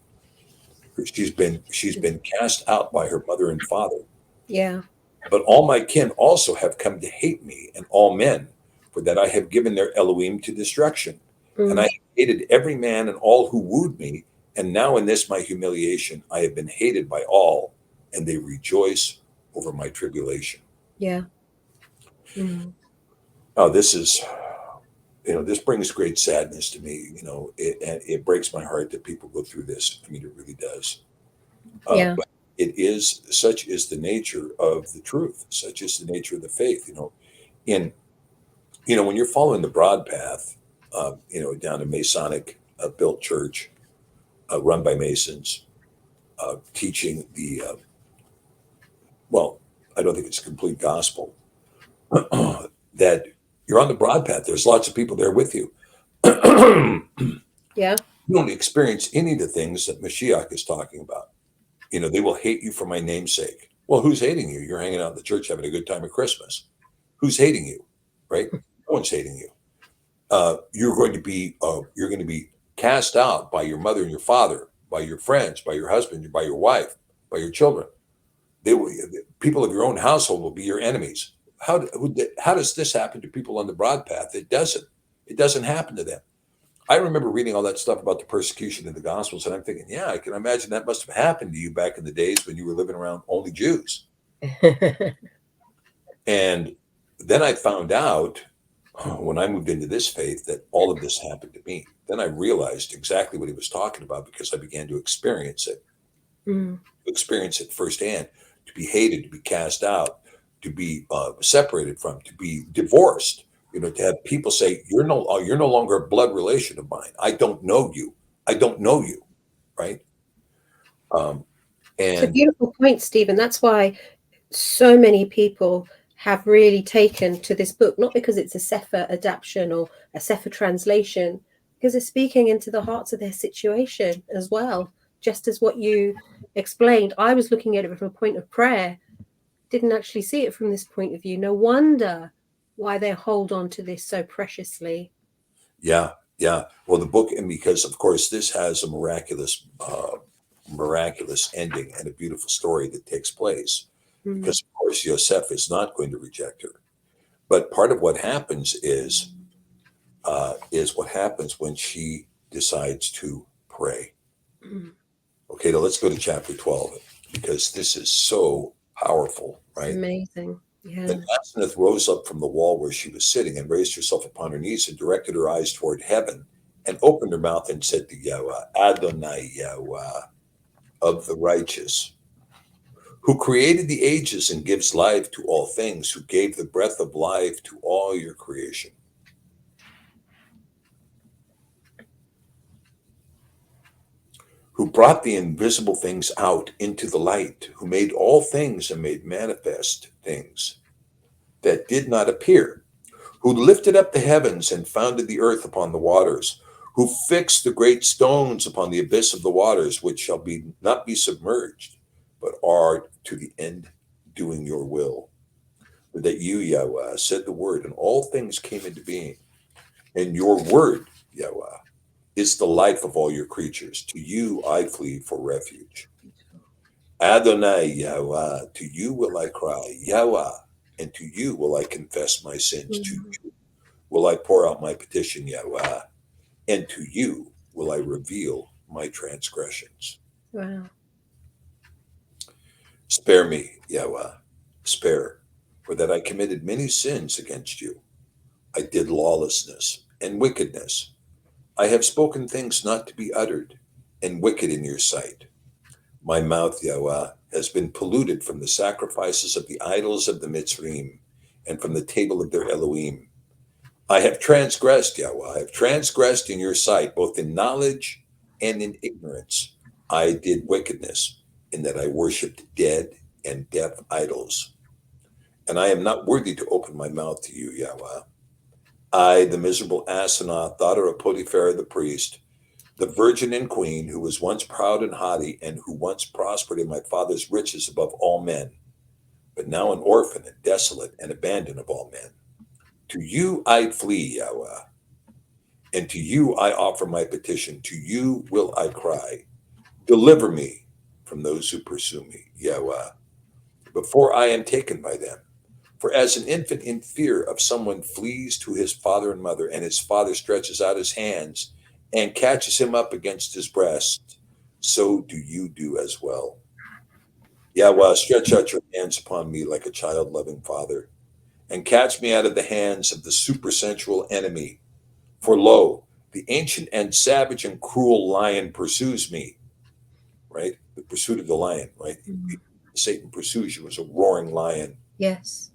she's been cast out by her mother and father. Yeah. "But all my kin also have come to hate me, and all men, for that I have given their Elohim to destruction. Mm. And I have hated every man and all who wooed me. And now in this my humiliation, I have been hated by all, and they rejoice over my tribulation." Yeah. Mm. Oh, this is, this brings great sadness to me. It breaks my heart that people go through this. I mean, it really does. Yeah. But It is such is the nature of the truth. Such is the nature of the faith. In when you're following the broad path, down a Masonic built church run by Masons, teaching the well, I don't think it's a complete gospel that you're on the broad path. There's lots of people there with you. Yeah. You don't experience any of the things that Mashiach is talking about. They will hate you for my name's sake. Well, who's hating you? You're hanging out in the church having a good time at Christmas. Who's hating you? Right? No one's hating you. You're going to be cast out by your mother and your father, by your friends, by your husband, by your wife, by your children. People of your own household will be your enemies. How does this happen to people on the broad path? It doesn't. It doesn't happen to them. I remember reading all that stuff about the persecution in the Gospels, and I'm thinking, yeah, I can imagine that must have happened to you back in the days when you were living around only Jews. And then I found out when I moved into this faith that all of this happened to me. Then I realized exactly what he was talking about because I began to experience it, firsthand, to be hated, to be cast out, to be separated from, to be divorced. To have people say, you're no longer a blood relation of mine. I don't know you. I don't know you. Right. It's a beautiful point, Stephen. That's why so many people have really taken to this book, not because it's a Sefer adaptation or a Sefer translation, because it's speaking into the hearts of their situation as well. Just as what you explained, I was looking at it from a point of prayer, didn't actually see it from this point of view. No wonder why they hold on to this so preciously. Yeah. Well, the book, and because of course this has a miraculous ending and a beautiful story that takes place. Because of course Yoceph is not going to reject her. But part of what happens is what happens when she decides to pray. Okay, now let's go to chapter 12 because this is so powerful, right? Amazing. Yeah. Then Aseneth rose up from the wall where she was sitting and raised herself upon her knees and directed her eyes toward heaven and opened her mouth and said to Yahweh, Adonai Yahweh of the righteous, who created the ages and gives life to all things, who gave the breath of life to all your creation. Who brought the invisible things out into the light, who made all things and made manifest things that did not appear, who lifted up the heavens and founded the earth upon the waters, who fixed the great stones upon the abyss of the waters, which shall not be submerged, but are to the end doing your will. But that you, Yahweh, said the word, and all things came into being. And your word, Yahweh, is the life of all your creatures. To you I flee for refuge. Adonai, Yahweh, to you will I cry, Yahweh, and to you will I confess my sins. To you will I pour out my petition, Yahweh, and to you will I reveal my transgressions. Wow. Spare me, Yahweh, spare, for that I committed many sins against you. I did lawlessness and wickedness. I have spoken things not to be uttered, and wicked in your sight. My mouth, Yahweh, has been polluted from the sacrifices of the idols of the Mitzrayim, and from the table of their Elohim. I have transgressed, Yahweh. I have transgressed in your sight, both in knowledge and in ignorance. I did wickedness, in that I worshipped dead and deaf idols. And I am not worthy to open my mouth to you, Yahweh. I, the miserable Aseneth, daughter of Potiphar the priest, the virgin and queen, who was once proud and haughty, and who once prospered in my father's riches above all men, but now an orphan and desolate and abandoned of all men. To you I flee, Yahweh, and to you I offer my petition. To you will I cry. Deliver me from those who pursue me, Yahweh, before I am taken by them. For as an infant in fear of someone flees to his father and mother, and his father stretches out his hands and catches him up against his breast, so do you do as well. Yahweh, stretch out your hands upon me like a child-loving father, and catch me out of the hands of the supersensual enemy. For lo, the ancient and savage and cruel lion pursues me. Right? pursuit of the lion, right? Mm. Satan pursues you as a roaring lion. Yes.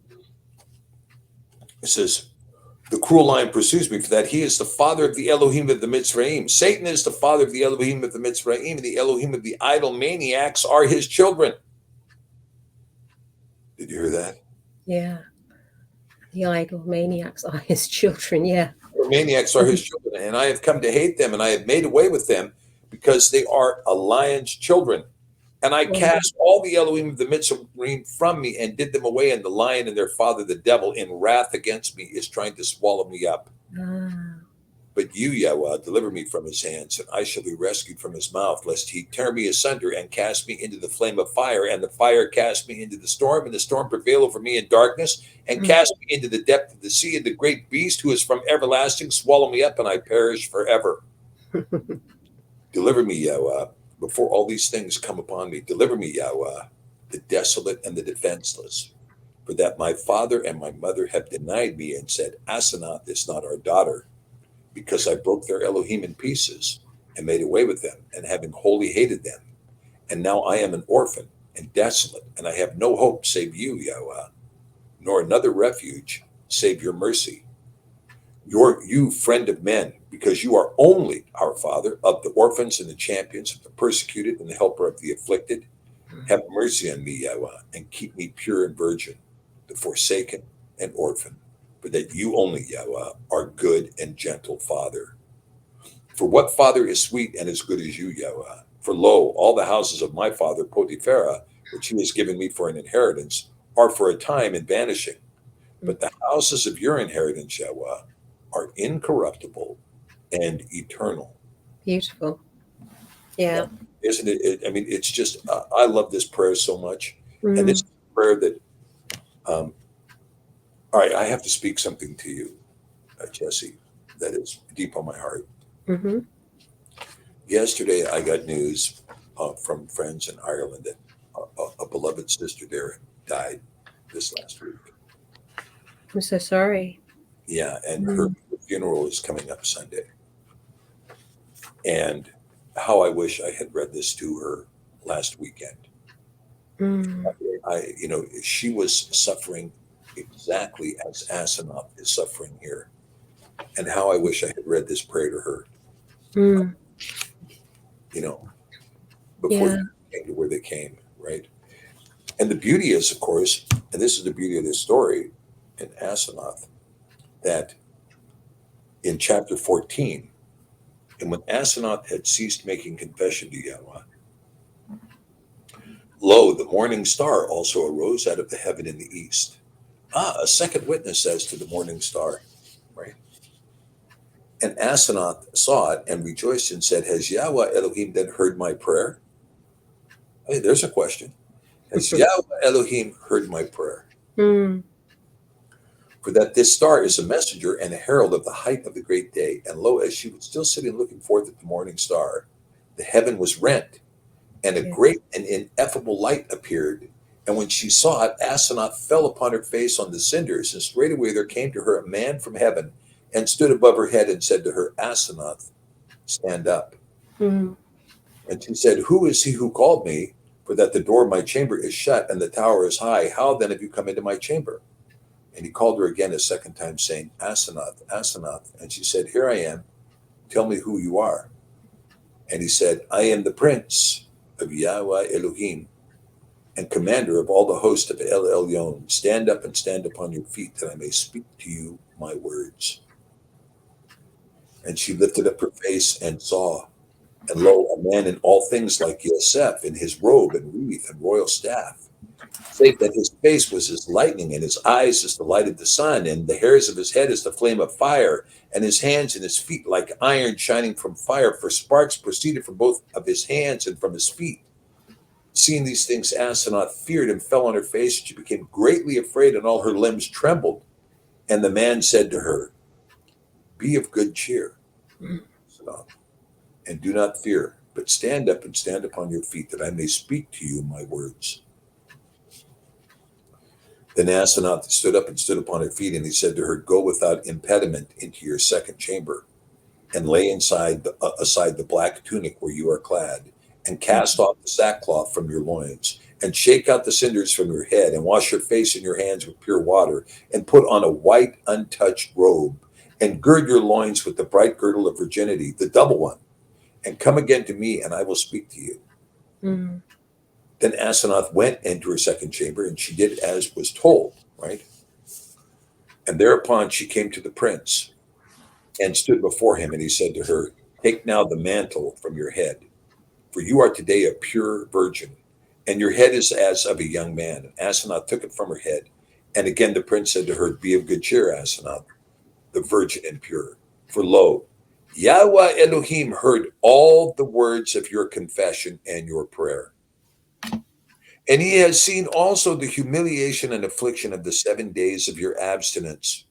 It says, the cruel lion pursues me for that he is the father of the Elohim of the Mitzrayim. Satan is the father of the Elohim of the Mitzrayim, and the Elohim of the idol maniacs are his children. Did you hear that? Yeah. The idol maniacs are his children. Yeah. The maniacs are his children, and I have come to hate them, and I have made away with them because they are a lion's children. And I cast all the Elohim of the Mitzrayim from me and did them away, and the lion and their father, the devil, in wrath against me, is trying to swallow me up. Ah. But you, Yahweh, deliver me from his hands, and I shall be rescued from his mouth, lest he tear me asunder and cast me into the flame of fire, and the fire cast me into the storm, and the storm prevail over me in darkness, and cast me into the depth of the sea, and the great beast who is from everlasting swallow me up, and I perish forever. Deliver me, Yahweh, before all these things come upon me. Deliver me, Yahweh, the desolate and the defenseless, for that my father and my mother have denied me and said, Asenath is not our daughter, because I broke their Elohim in pieces and made away with them, and having wholly hated them. And now I am an orphan and desolate, and I have no hope save you, Yahweh, nor another refuge save your mercy. You friend of men, because you are only our Father of the orphans and the champions of the persecuted and the helper of the afflicted. Have mercy on me, Yahweh, and keep me pure and virgin, the forsaken and orphan. For that you only, Yahweh, are good and gentle Father. For what father is sweet and as good as you, Yahweh? For lo, all the houses of my father Potipharah, which he has given me for an inheritance, are for a time in vanishing. But the houses of your inheritance, Yahweh, are incorruptible and eternal. Beautiful. Yeah. Isn't it? I mean, it's just, I love this prayer so much. Mm. And this is a prayer that, all right, I have to speak something to you, Jesse, that is deep on my heart. Mm-hmm. Yesterday, I got news from friends in Ireland that a beloved sister there died this last week. I'm so sorry. Yeah, and her funeral is coming up Sunday. And how I wish I had read this to her last weekend. She was suffering exactly as Aseneth is suffering here. And how I wish I had read this prayer to her. Before they came to where they came, right? And the beauty is, of course, and this is the beauty of this story in Aseneth, that in chapter 14, and when Aseneth had ceased making confession to Yahweh, lo, the morning star also arose out of the heaven in the east. A second witness as to the morning star, right? And Aseneth saw it and rejoiced and said, has Yahweh Elohim then heard my prayer? Hey, there's a question. Has Yahweh Elohim heard my prayer? For that this star is a messenger and a herald of the height of the great day. And lo, as she was still sitting looking forth at the morning star, the heaven was rent, and a great and ineffable light appeared. And when she saw it, Aseneth fell upon her face on the cinders, and straightway there came to her a man from heaven, and stood above her head, and said to her, Aseneth, stand up. And she said, who is he who called me? For that the door of my chamber is shut, and the tower is high. How then have you come into my chamber? And he called her again a second time, saying, Aseneth, Aseneth. And she said, here I am. Tell me who you are. And he said, I am the prince of Yahweh Elohim, and commander of all the host of El Elyon. Stand up and stand upon your feet, that I may speak to you my words. And she lifted up her face and saw, and lo, a man in all things like Yoceph, in his robe and wreath and royal staff, save that his face was as lightning, and his eyes as the light of the sun, and the hairs of his head as the flame of fire, and his hands and his feet like iron shining from fire, for sparks proceeded from both of his hands and from his feet. Seeing these things, Aseneth feared and fell on her face, and she became greatly afraid, and all her limbs trembled. And the man said to her, be of good cheer, and do not fear, but stand up and stand upon your feet, that I may speak to you my words. Then Aseneth stood up and stood upon her feet, and he said to her, go without impediment into your second chamber, and lay aside the black tunic where you are clad, and cast off the sackcloth from your loins, and shake out the cinders from your head, and wash your face and your hands with pure water, and put on a white, untouched robe, and gird your loins with the bright girdle of virginity, the double one, and come again to me, and I will speak to you. Mm. Then Asenath went into her second chamber, and she did as was told, right? And thereupon she came to the prince and stood before him, and he said to her, take now the mantle from your head, for you are today a pure virgin, and your head is as of a young man. And Asenath took it from her head. And again the prince said to her, be of good cheer, Asenath, the virgin and pure. For lo, Yahweh Elohim heard all the words of your confession and your prayer. And he has seen also the humiliation and affliction of the 7 days of your abstinence.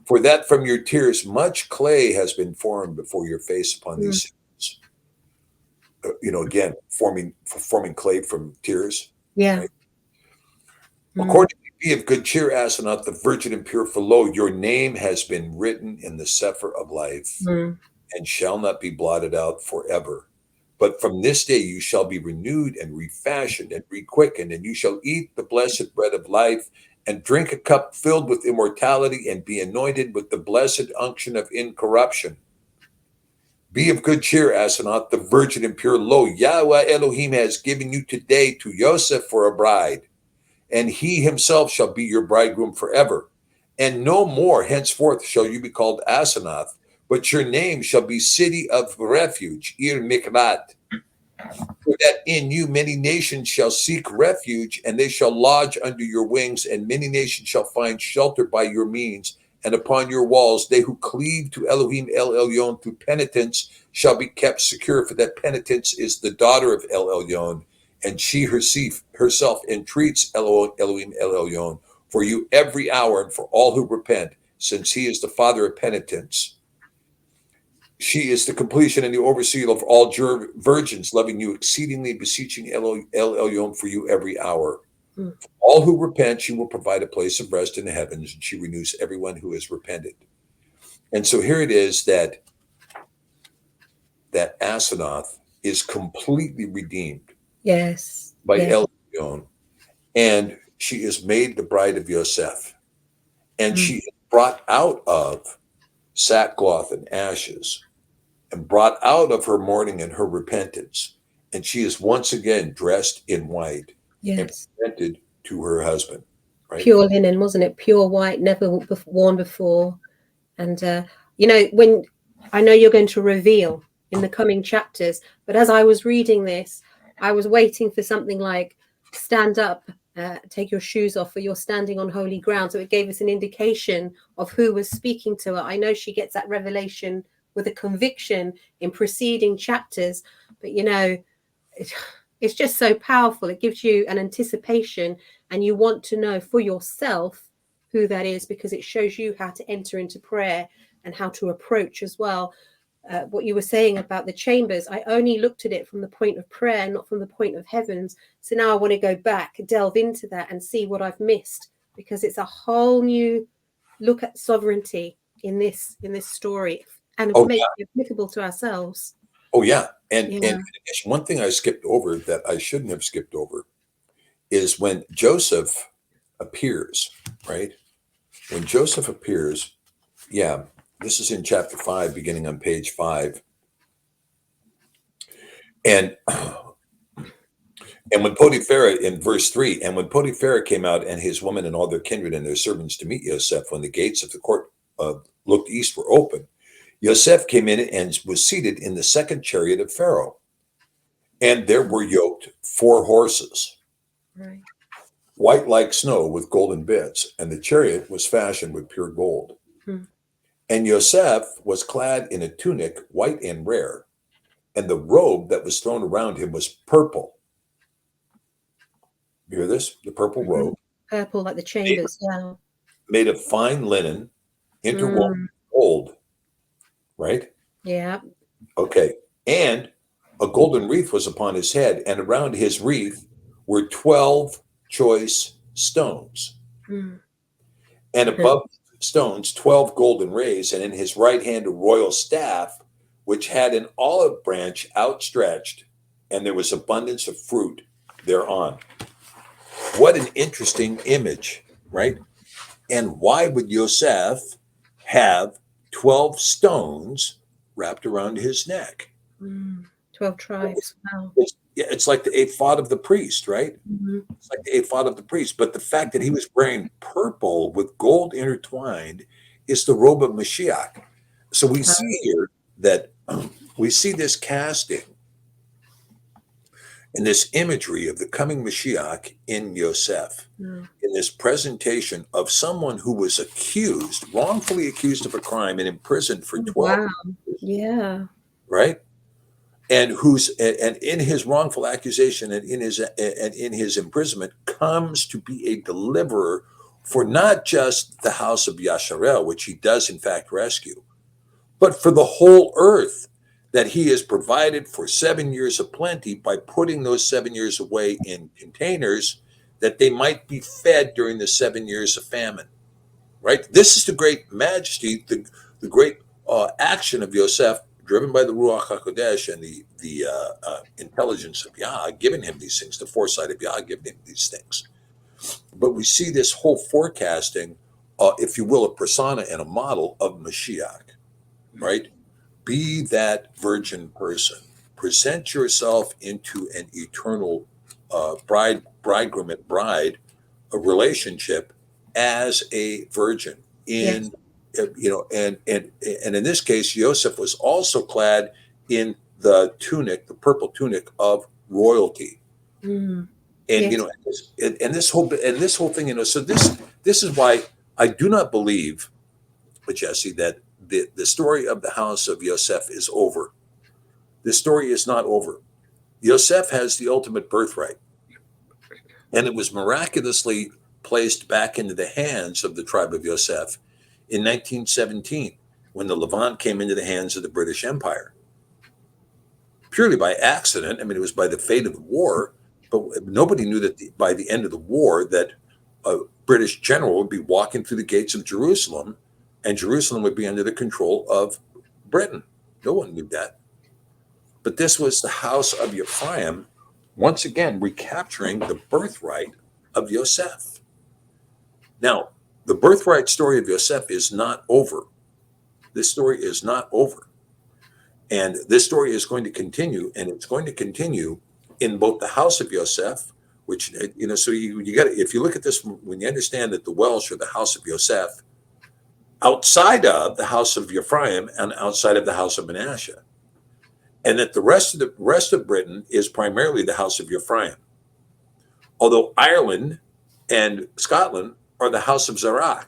For that from your tears much clay has been formed before your face upon these sins. Again, forming clay from tears. Yeah. Right? Accordingly, be of good cheer, Asenath, the virgin and pure, for lo, your name has been written in the Sefer of life, and shall not be blotted out forever. But from this day you shall be renewed and refashioned and requickened, and you shall eat the blessed bread of life, and drink a cup filled with immortality, and be anointed with the blessed unction of incorruption. Be of good cheer, Asenath, the virgin and pure. Lo, Yahweh Elohim has given you today to Yoceph for a bride, and he himself shall be your bridegroom forever. And no more henceforth shall you be called Asenath, but your name shall be City of Refuge, Ir Mikrat. For that in you many nations shall seek refuge, and they shall lodge under your wings, and many nations shall find shelter by your means. And upon your walls, they who cleave to Elohim El Elyon through penitence shall be kept secure, for that penitence is the daughter of El Elyon, and she herself entreats Elohim El Elyon for you every hour, and for all who repent, since he is the father of penitence. She is the completion and the overseer of all virgins, loving you exceedingly, beseeching El Elyon for you every hour. For all who repent, she will provide a place of rest in the heavens, and she renews everyone who has repented. And so here it is that Asenath is completely redeemed. Yes. By El Elyon, and she is made the bride of Yoceph, and she is brought out of sackcloth and ashes, and brought out of her mourning and her repentance, and she is once again dressed in white and presented to her husband. Right? Pure linen, wasn't it? Pure white, never worn before. And when I know you're going to reveal in the coming chapters, but as I was reading this, I was waiting for something like stand up, take your shoes off, for you're standing on holy ground. So it gave us an indication of who was speaking to her. I know she gets that revelation with a conviction in preceding chapters, but it's just so powerful. It gives you an anticipation, and you want to know for yourself who that is, because it shows you how to enter into prayer and how to approach as well. What you were saying about the chambers, I only looked at it from the point of prayer, not from the point of heavens. So now I want to go back, delve into that and see what I've missed, because it's a whole new look at sovereignty in this story, and make it applicable to ourselves. Oh, yeah. And one thing I skipped over that I shouldn't have skipped over is when Joseph appears, right? When Joseph appears, this is in chapter 5, beginning on page 5. And when Potiphar, in verse 3, and when Potiphar came out and his women and all their kindred and their servants to meet Yoceph, when the gates of the court looked east were open, Yoceph came in and was seated in the second chariot of Pharaoh. And there were yoked 4 horses, white like snow with golden bits, and the chariot was fashioned with pure gold. And Yoceph was clad in a tunic, white and rare, and the robe that was thrown around him was purple. You hear this? The purple robe. Purple, like the chambers. Made of fine linen, interwoven with gold. Right? Yeah. Okay. And a golden wreath was upon his head, and around his wreath were 12 choice stones. And above stones 12 golden rays, and in his right hand a royal staff which had an olive branch outstretched, and there was abundance of fruit thereon. What an interesting image, right? And why would Yoceph have 12 stones wrapped around his neck? 12 tribes. Wow. It's like the ephod of the priest, right? Mhm. It's like the ephod of the priest. But the fact that he was wearing purple with gold intertwined is the robe of Mashiach. So we see here that we see this casting and this imagery of the coming Mashiach in Yoceph, Mm. in this presentation of someone who was accused, wrongfully accused of a crime and imprisoned for 12 Wow. years, Yeah. right? And and in his wrongful accusation and in his imprisonment comes to be a deliverer for not just the house of Yasharel, which he does in fact rescue, but for the whole earth, that he has provided for 7 years of plenty by putting those 7 years away in containers that they might be fed during the 7 years of famine. Right? This is the great majesty, the great action of Yosef, driven by the Ruach HaKodesh and the intelligence of Yah, giving him these things, the foresight of Yah, giving him these things. But we see this whole forecasting, if you will, a persona and a model of Mashiach, right? Be that virgin person. Present yourself into an eternal bridegroom and bride, a relationship as a virgin. And in this case, Yoceph was also clad in the tunic, the purple tunic of royalty. Mm. And Yes. and this whole thing, so this is why I do not believe, Jesse, that the story of the house of Yoceph is over. The story is not over. Yoceph has the ultimate birthright, and it was miraculously placed back into the hands of the tribe of Yoceph in 1917, when the Levant came into the hands of the British Empire. Purely by accident. I mean, it was by the fate of the war, but nobody knew that by the end of the war that a British general would be walking through the gates of Jerusalem, and Jerusalem would be under the control of Britain. No one knew that. But this was the house of Ephraim, once again recapturing the birthright of Yoceph. Now, the birthright story of Yoceph is not over. This story is not over. And this story is going to continue, and it's going to continue in both the house of Yoceph, which, so you got to, if you look at this, when you understand that the Welsh are the house of Yoceph, outside of the house of Ephraim and outside of the house of Manasseh, and that the rest of Britain is primarily the house of Ephraim, although Ireland and Scotland are the house of Zarach.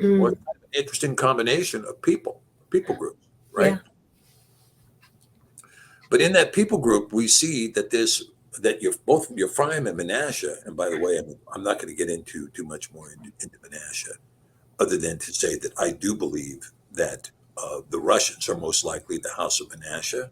Well, it's kind of an interesting combination of people groups, right? Yeah. But in that people group, we see that both Ephraim and Manasseh, and by the way, I'm not going to get into too much more into Manasseh, other than to say that I do believe that the Russians are most likely the house of Manasseh.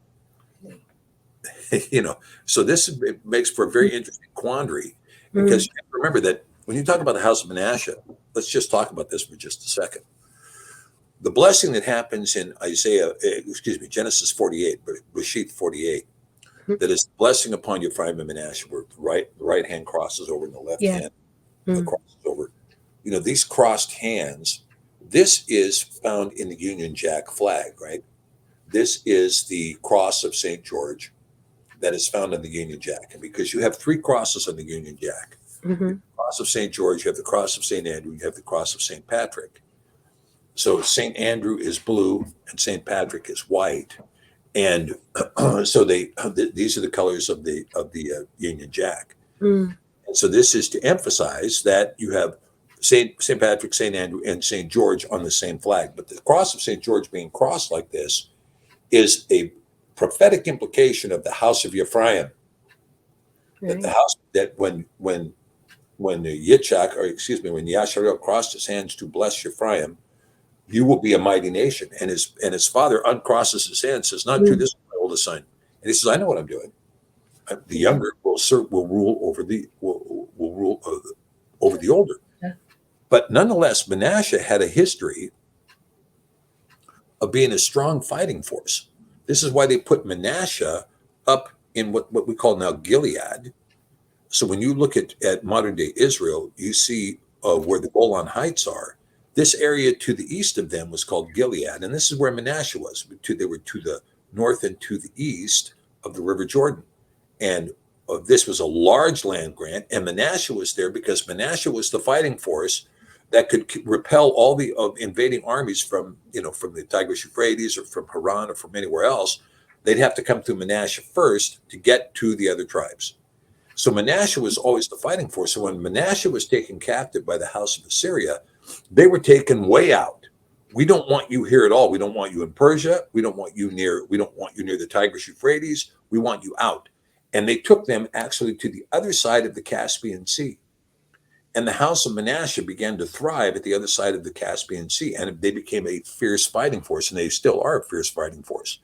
So it makes for a very interesting quandary, because you have to remember that when you talk about the house of Manasseh, let's just talk about this for just a second. The blessing that happens in Genesis 48, but Reshith 48, that is the blessing upon Ephraim and Manasseh, where the right hand crosses over and the left hand crosses over. These crossed hands, this is found in the Union Jack flag, right? This is the cross of St. George that is found on the Union Jack. And because you have 3 crosses on the Union Jack, the cross of St. George, you have the cross of St. Andrew, you have the cross of St. Patrick. So St. Andrew is blue and St. Patrick is white. And so these are the colors of the Union Jack. And so this is to emphasize that you have St. Patrick, St. Andrew, and St. George on the same flag. But the cross of St. George being crossed like this is a prophetic implication of the house of Ephraim. Right. That the house, that when Yasharel crossed his hands to bless Ephraim, you will be a mighty nation. And his father uncrosses his hands, says, "Not true, this is my oldest son." And he says, "I know what I'm doing. The younger will rule over the older." Yeah. But nonetheless, Manasseh had a history of being a strong fighting force. This is why they put Manasseh up in what we call now Gilead. So when you look at modern day Israel, you see where the Golan Heights are. This area to the east of them was called Gilead, and this is where Manasseh was. They were to the north and to the east of the River Jordan, and this was a large land grant. And Manasseh was there because Manasseh was the fighting force that could repel all the invading armies from the Tigris Euphrates or from Haran or from anywhere else. They'd have to come through Manasseh first to get to the other tribes. So Manasseh was always the fighting force. So when Manasseh was taken captive by the house of Assyria, they were taken way out. We don't want you here at all. We don't want you in Persia. We don't want you near the Tigris Euphrates. We want you out. And they took them actually to the other side of the Caspian Sea. And the house of Manasseh began to thrive at the other side of the Caspian Sea. And they became a fierce fighting force, and they still are a fierce fighting force.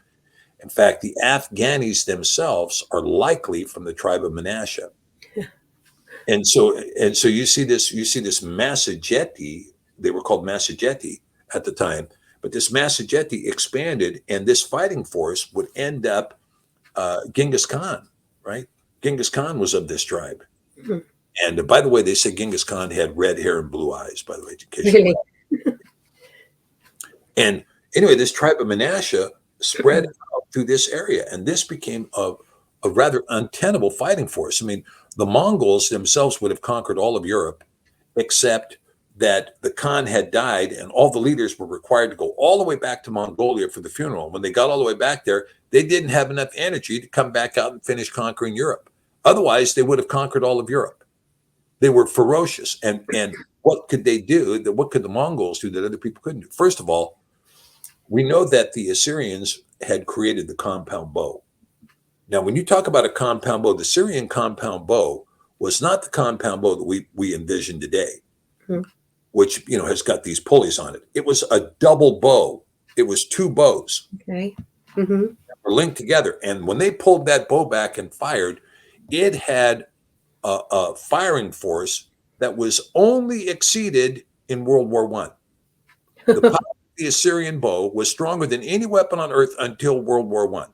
In fact, the Afghanis themselves are likely from the tribe of Manasseh. And so you see this Massageti, they were called Massageti at the time, but this Massageti expanded, and this fighting force would end up Genghis Khan, right? Genghis Khan was of this tribe. Mm-hmm. And by the way, they say Genghis Khan had red hair and blue eyes, by the way, in case really? And anyway, this tribe of Manasseh spread out through this area, and this became a rather untenable fighting force. I mean, the Mongols themselves would have conquered all of Europe, except that the Khan had died, and all the leaders were required to go all the way back to Mongolia for the funeral. When they got all the way back there, they didn't have enough energy to come back out and finish conquering Europe. Otherwise, they would have conquered all of Europe. They were ferocious. And what could they do? What could the Mongols do that other people couldn't do? First of all, we know that the Assyrians had created the compound bow. Now, when you talk about a compound bow, the Syrian compound bow was not the compound bow that we envision today, which has got these pulleys on it. It was a double bow. It was two bows. Okay. That were linked together. And when they pulled that bow back and fired, it had a firing force that was only exceeded in World War I. The power of the Assyrian bow was stronger than any weapon on earth until World War I.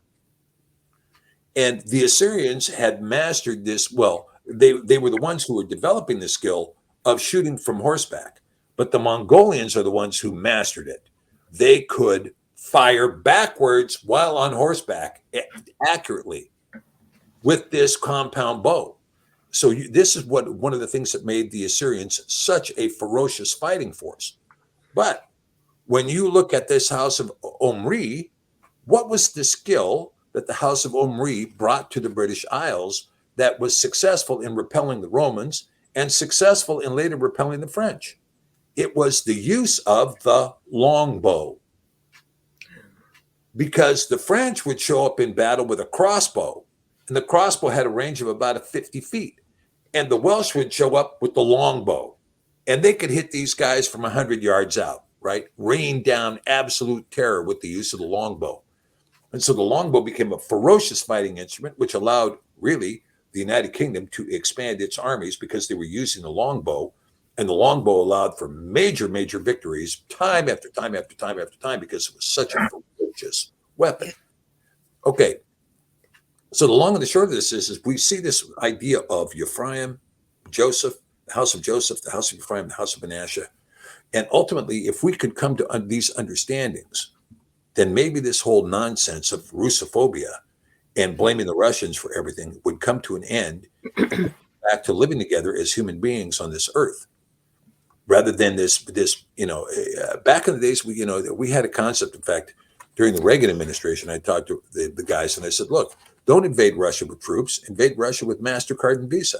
And the Assyrians had mastered this. Well, they were the ones who were developing the skill of shooting from horseback. But the Mongolians are the ones who mastered it. They could fire backwards while on horseback accurately with this compound bow. So this is one of the things that made the Assyrians such a ferocious fighting force. But when you look at this house of Omri, what was the skill that the house of Omri brought to the British Isles that was successful in repelling the Romans and successful in later repelling the French? It was the use of the longbow. Because the French would show up in battle with a crossbow, and the crossbow had a range of about 50 feet. And the Welsh would show up with the longbow, and they could hit these guys from 100 yards out, right? Rain down absolute terror with the use of the longbow. And so the longbow became a ferocious fighting instrument, which allowed really the United Kingdom to expand its armies because they were using the longbow. And the longbow allowed for major, major victories time after time after time after time because it was such a ferocious weapon. Okay. So the long and the short of this is we see this idea of Ephraim, Joseph, the house of Joseph, the house of Ephraim, the house of Manasseh. And ultimately, if we could come to these understandings, then maybe this whole nonsense of Russophobia and blaming the Russians for everything would come to an end, back to living together as human beings on this earth, rather than this back in the days, we had a concept. In fact, during the Reagan administration, I talked to the guys and I said, look, don't invade Russia with troops, invade Russia with MasterCard and Visa.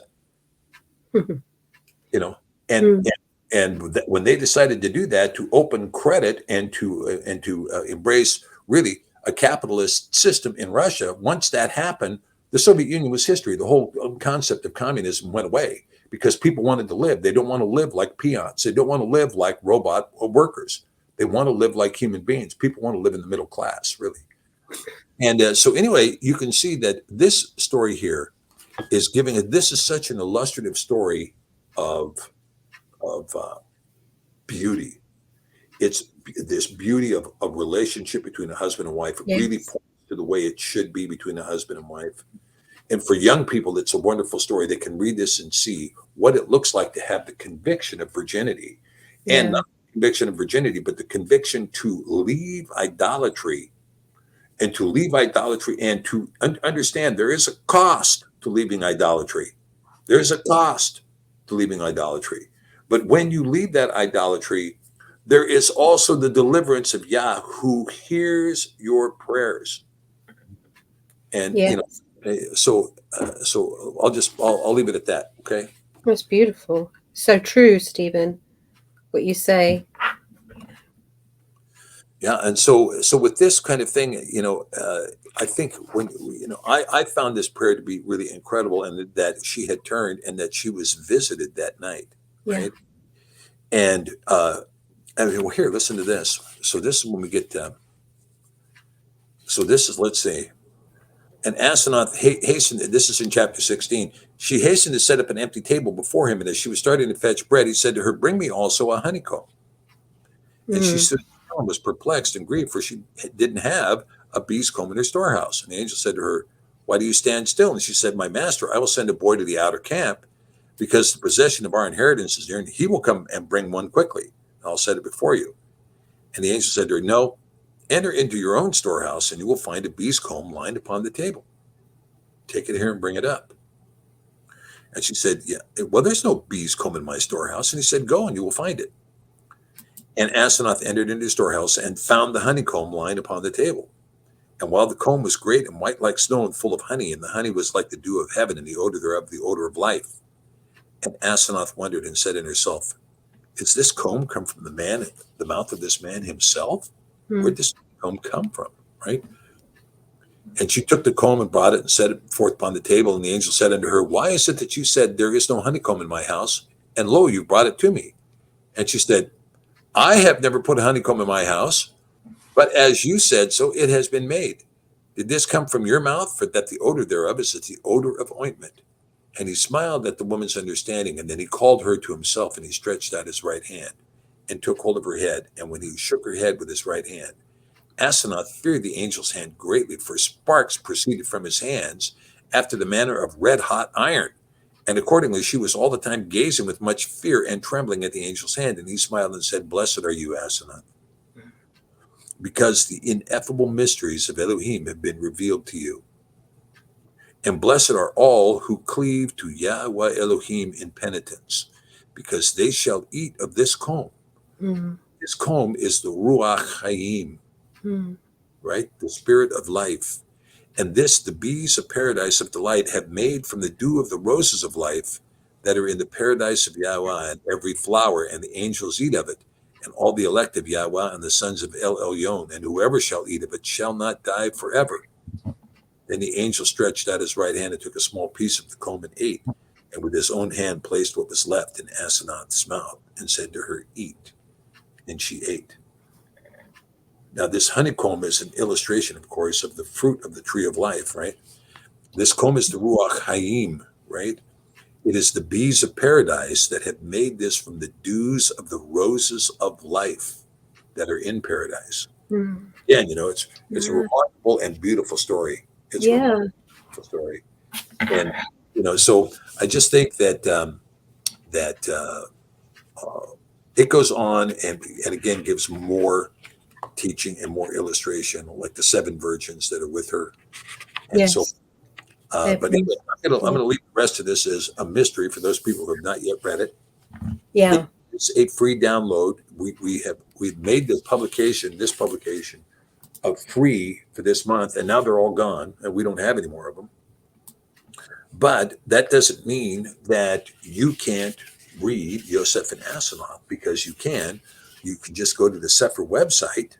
And when they decided to do that, to open credit and to embrace really a capitalist system in Russia, once that happened, the Soviet Union was history. The whole concept of communism went away because people wanted to live. They don't want to live like peons. They don't want to live like robot workers. They want to live like human beings. People want to live in the middle class, really. And so anyway, you can see that this story here is this is such an illustrative story of beauty. It's this beauty of a relationship between a husband and wife. It really points to the way it should be between a husband and wife. And for young people, it's a wonderful story. They can read this and see what it looks like to have the conviction of virginity, and Yeah. not the conviction of virginity, but the conviction to leave idolatry, and to leave idolatry, and to understand there is a cost to leaving idolatry. There's a cost to leaving idolatry. But when you leave that idolatry, there is also the deliverance of Yah, who hears your prayers. And Yeah. so I'll leave it at that. Okay. That's beautiful. So true, Stephen, what you say. Yeah. And so with this kind of thing, I think when I found this prayer to be really incredible, and that she had turned, and that she was visited that night, Yeah. right? And well, here, listen to this. So this is when we get. So this is, let's see. And Asenath hastened. This is in chapter 16. She hastened to set up an empty table before him, and as she was starting to fetch bread, he said to her, "Bring me also a honeycomb." And she stood still and was perplexed and grieved, for she didn't have a bee's comb in her storehouse. And the angel said to her, "Why do you stand still?" And she said, "My master, I will send a boy to the outer camp, because the possession of our inheritance is near, and he will come and bring one quickly. I'll set it before you." And the angel said to her, "No, enter into your own storehouse, and you will find a bee's comb lying upon the table. Take it here and bring it up." And she said, "Yeah, well, there's no bee's comb in my storehouse." And he said, "Go and you will find it." And Asenath entered into his storehouse and found the honeycomb lying upon the table. And while the comb was great and white like snow and full of honey, and the honey was like the dew of heaven, and the odor thereof the odor of life. And Asenath wondered and said in herself, "Is this comb come from the mouth of this man himself? Where did this comb come from?" Right? And she took the comb and brought it and set it forth upon the table. And the angel said unto her, "Why is it that you said, there is no honeycomb in my house? And lo, you brought it to me." And she said, "I have never put a honeycomb in my house, but as you said, so it has been made. Did this come from your mouth? For that the odor thereof is as the odor of ointment." And he smiled at the woman's understanding. And then he called her to himself, and he stretched out his right hand and took hold of her head. And when he shook her head with his right hand, Asenath feared the angel's hand greatly, for sparks proceeded from his hands after the manner of red hot iron. And accordingly, she was all the time gazing with much fear and trembling at the angel's hand. And he smiled and said, "Blessed are you, Asenath, because the ineffable mysteries of Elohim have been revealed to you. And blessed are all who cleave to Yahweh Elohim in penitence, because they shall eat of this comb." This comb is the Ruach Hayim, right? The spirit of life. "And this the bees of paradise of delight have made from the dew of the roses of life that are in the paradise of Yahweh, and every flower, and the angels eat of it, and all the elect of Yahweh, and the sons of El Elyon, and whoever shall eat of it shall not die forever." Then the angel stretched out his right hand and took a small piece of the comb and ate, and with his own hand placed what was left in Asenath's mouth, and said to her, "Eat." And she ate. Now, this honeycomb is an illustration, of course, of the fruit of the tree of life, right? This comb is the Ruach Hayim, right? It is the bees of paradise that have made this from the dews of the roses of life that are in paradise. Again, it's a remarkable and beautiful story. It's a remarkable story. And, so I just think that it goes on and again gives more teaching and more illustration, like the 7 virgins that are with her. And so, but anyway, I'm going to leave the rest of this as a mystery for those people who have not yet read it. Yeah. It's a free download. We've made this publication of free for this month, and now they're all gone, and we don't have any more of them. But that doesn't mean that you can't read Yoceph and Asenath, because you can. You can just go to the Sefer website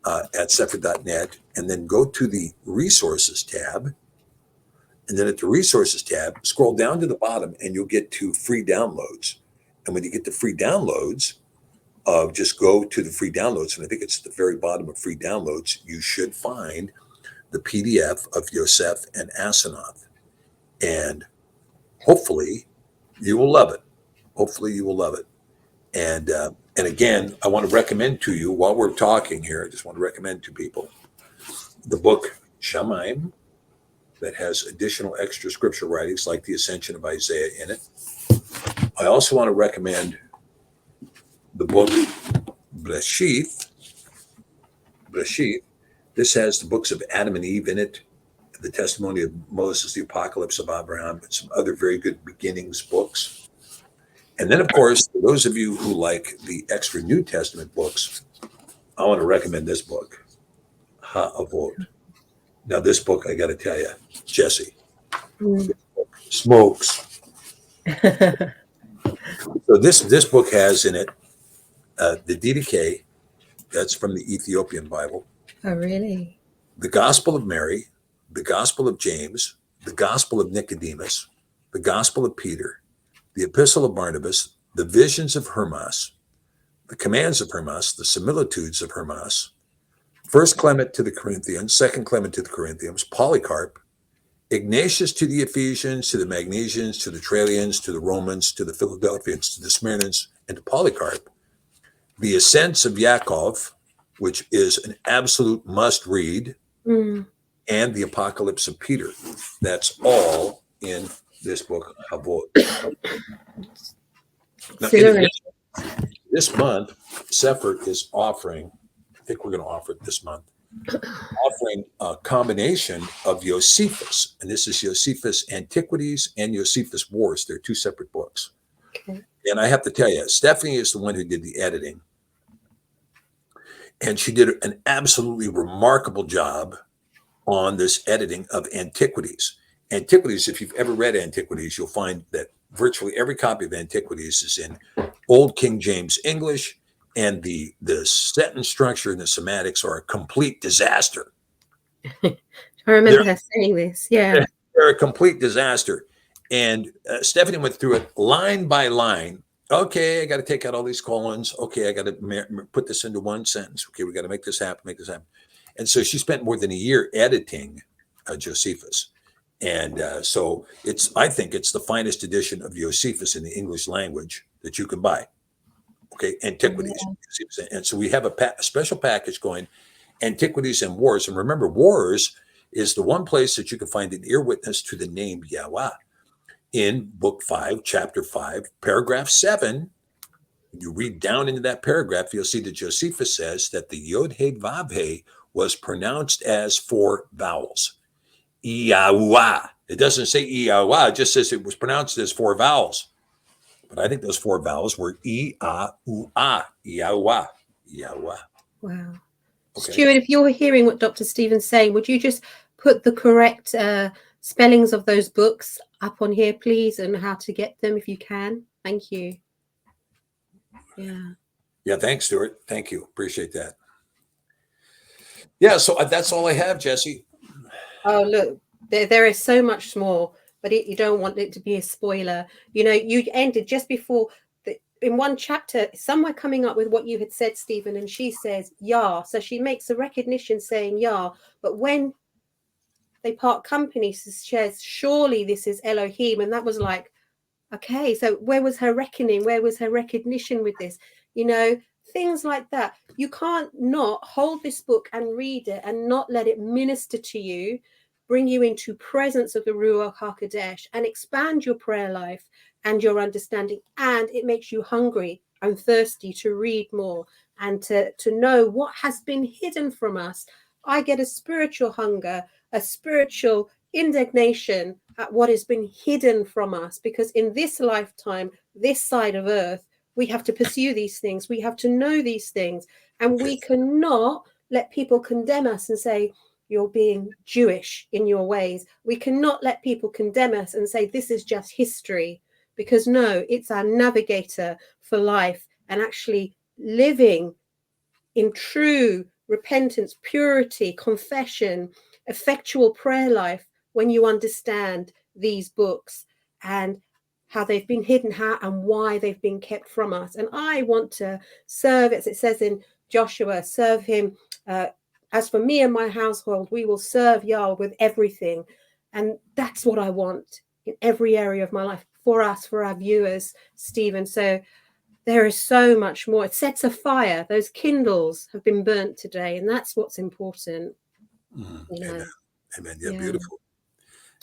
at sefer.net, and then go to the resources tab. And then at the resources tab, scroll down to the bottom, and you'll get to free downloads. And when you get to free downloads, just go to the free downloads. And I think it's at the very bottom of free downloads, you should find the PDF of Yoceph and Asenath. And hopefully you will love it. Hopefully you will love it. And again, I want to recommend to you, while we're talking here, I just want to recommend to people the book Shamaim, that has additional extra scripture writings like the Ascension of Isaiah in it. I also want to recommend the book Breshith. This has the books of Adam and Eve in it, the testimony of Moses, the apocalypse of Abraham, and some other very good beginnings books. And then, of course, for those of you who like the extra New Testament books, I want to recommend this book, Ha'avot. Now, this book, I got to tell you, Jesse, smokes. So this book has in it the DDK, that's from the Ethiopian Bible. Oh, really? The Gospel of Mary, the Gospel of James, the Gospel of Nicodemus, the Gospel of Peter, the Epistle of Barnabas, the Visions of Hermas, the Commands of Hermas, the Similitudes of Hermas, First Clement to the Corinthians, Second Clement to the Corinthians, Polycarp, Ignatius to the Ephesians, to the Magnesians, to the Trallians, to the Romans, to the Philadelphians, to the Smyrnans, and to Polycarp, the Ascents of Yaakov, which is an absolute must-read, and the Apocalypse of Peter. That's all in this book, Havot. Now, this month, Sefer is offering, I think we're going to offer it this month, offering a combination of Yocephus, and this is Josephus Antiquities and Josephus Wars. They're two separate books. Okay. And I have to tell you, Stephanie is the one who did the editing. And she did an absolutely remarkable job on this editing of Antiquities. Antiquities, if you've ever read Antiquities, you'll find that virtually every copy of Antiquities is in Old King James English, and the sentence structure and the semantics are a complete disaster. I remember her saying this. Yeah. They're a complete disaster. And Stephanie went through it line by line. Okay, I got to take out all these colons. Okay, I got to put this into one sentence. Okay, we got to make this happen. And so she spent more than a year editing Josephus. And so I think it's the finest edition of Josephus in the English language that you can buy. Okay, Antiquities. Yeah. And so we have a special package going, Antiquities and Wars. And remember, Wars is the one place that you can find an ear witness to the name Yahweh. In book 5, chapter 5, paragraph 7, you read down into that paragraph, you'll see that Josephus says that the Yod He Vav He was pronounced as 4 vowels. Yahweh. It doesn't say Yahweh, it just says it was pronounced as 4 vowels. But I think those 4 vowels were E-A-U-A, Yahweh, Yahweh. Wow. Okay. Stuart, if you're hearing what Dr. Stephen's saying, would you just put the correct spellings of those books up on here, please, and how to get them if you can? Thank you. Yeah, thanks, Stuart. Thank you. Appreciate that. Yeah, so that's all I have, Jesse. Oh, look, there is so much more, but you don't want it to be a spoiler. You know, you ended just before in one chapter, somewhere coming up with what you had said, Stephen, and she says, Yah. So she makes a recognition saying Yah, but when they part company, she says, surely this is Elohim. And that was like, okay, so where was her reckoning? Where was her recognition with this? You know, things like that. You can't not hold this book and read it and not let it minister to you, bring you into presence of the Ruach HaKodesh and expand your prayer life and your understanding. And it makes you hungry and thirsty to read more and to know what has been hidden from us. I get a spiritual hunger, a spiritual indignation at what has been hidden from us, because in this lifetime, this side of earth, we have to pursue these things. We have to know these things, and we cannot let people condemn us and say, you're being Jewish in your ways. We cannot let people condemn us and say, this is just history, because no, it's our navigator for life and actually living in true repentance, purity, confession, effectual prayer life when you understand these books and how they've been hidden, how and why they've been kept from us. And I want to serve, as it says in Joshua, serve him. As for me and my household, we will serve Yah with everything. And that's what I want in every area of my life for us, for our viewers, Stephen. So there is so much more. It sets a fire. Those kindles have been burnt today, and that's what's important. you Amen. know. Amen. Yeah, Yeah, beautiful.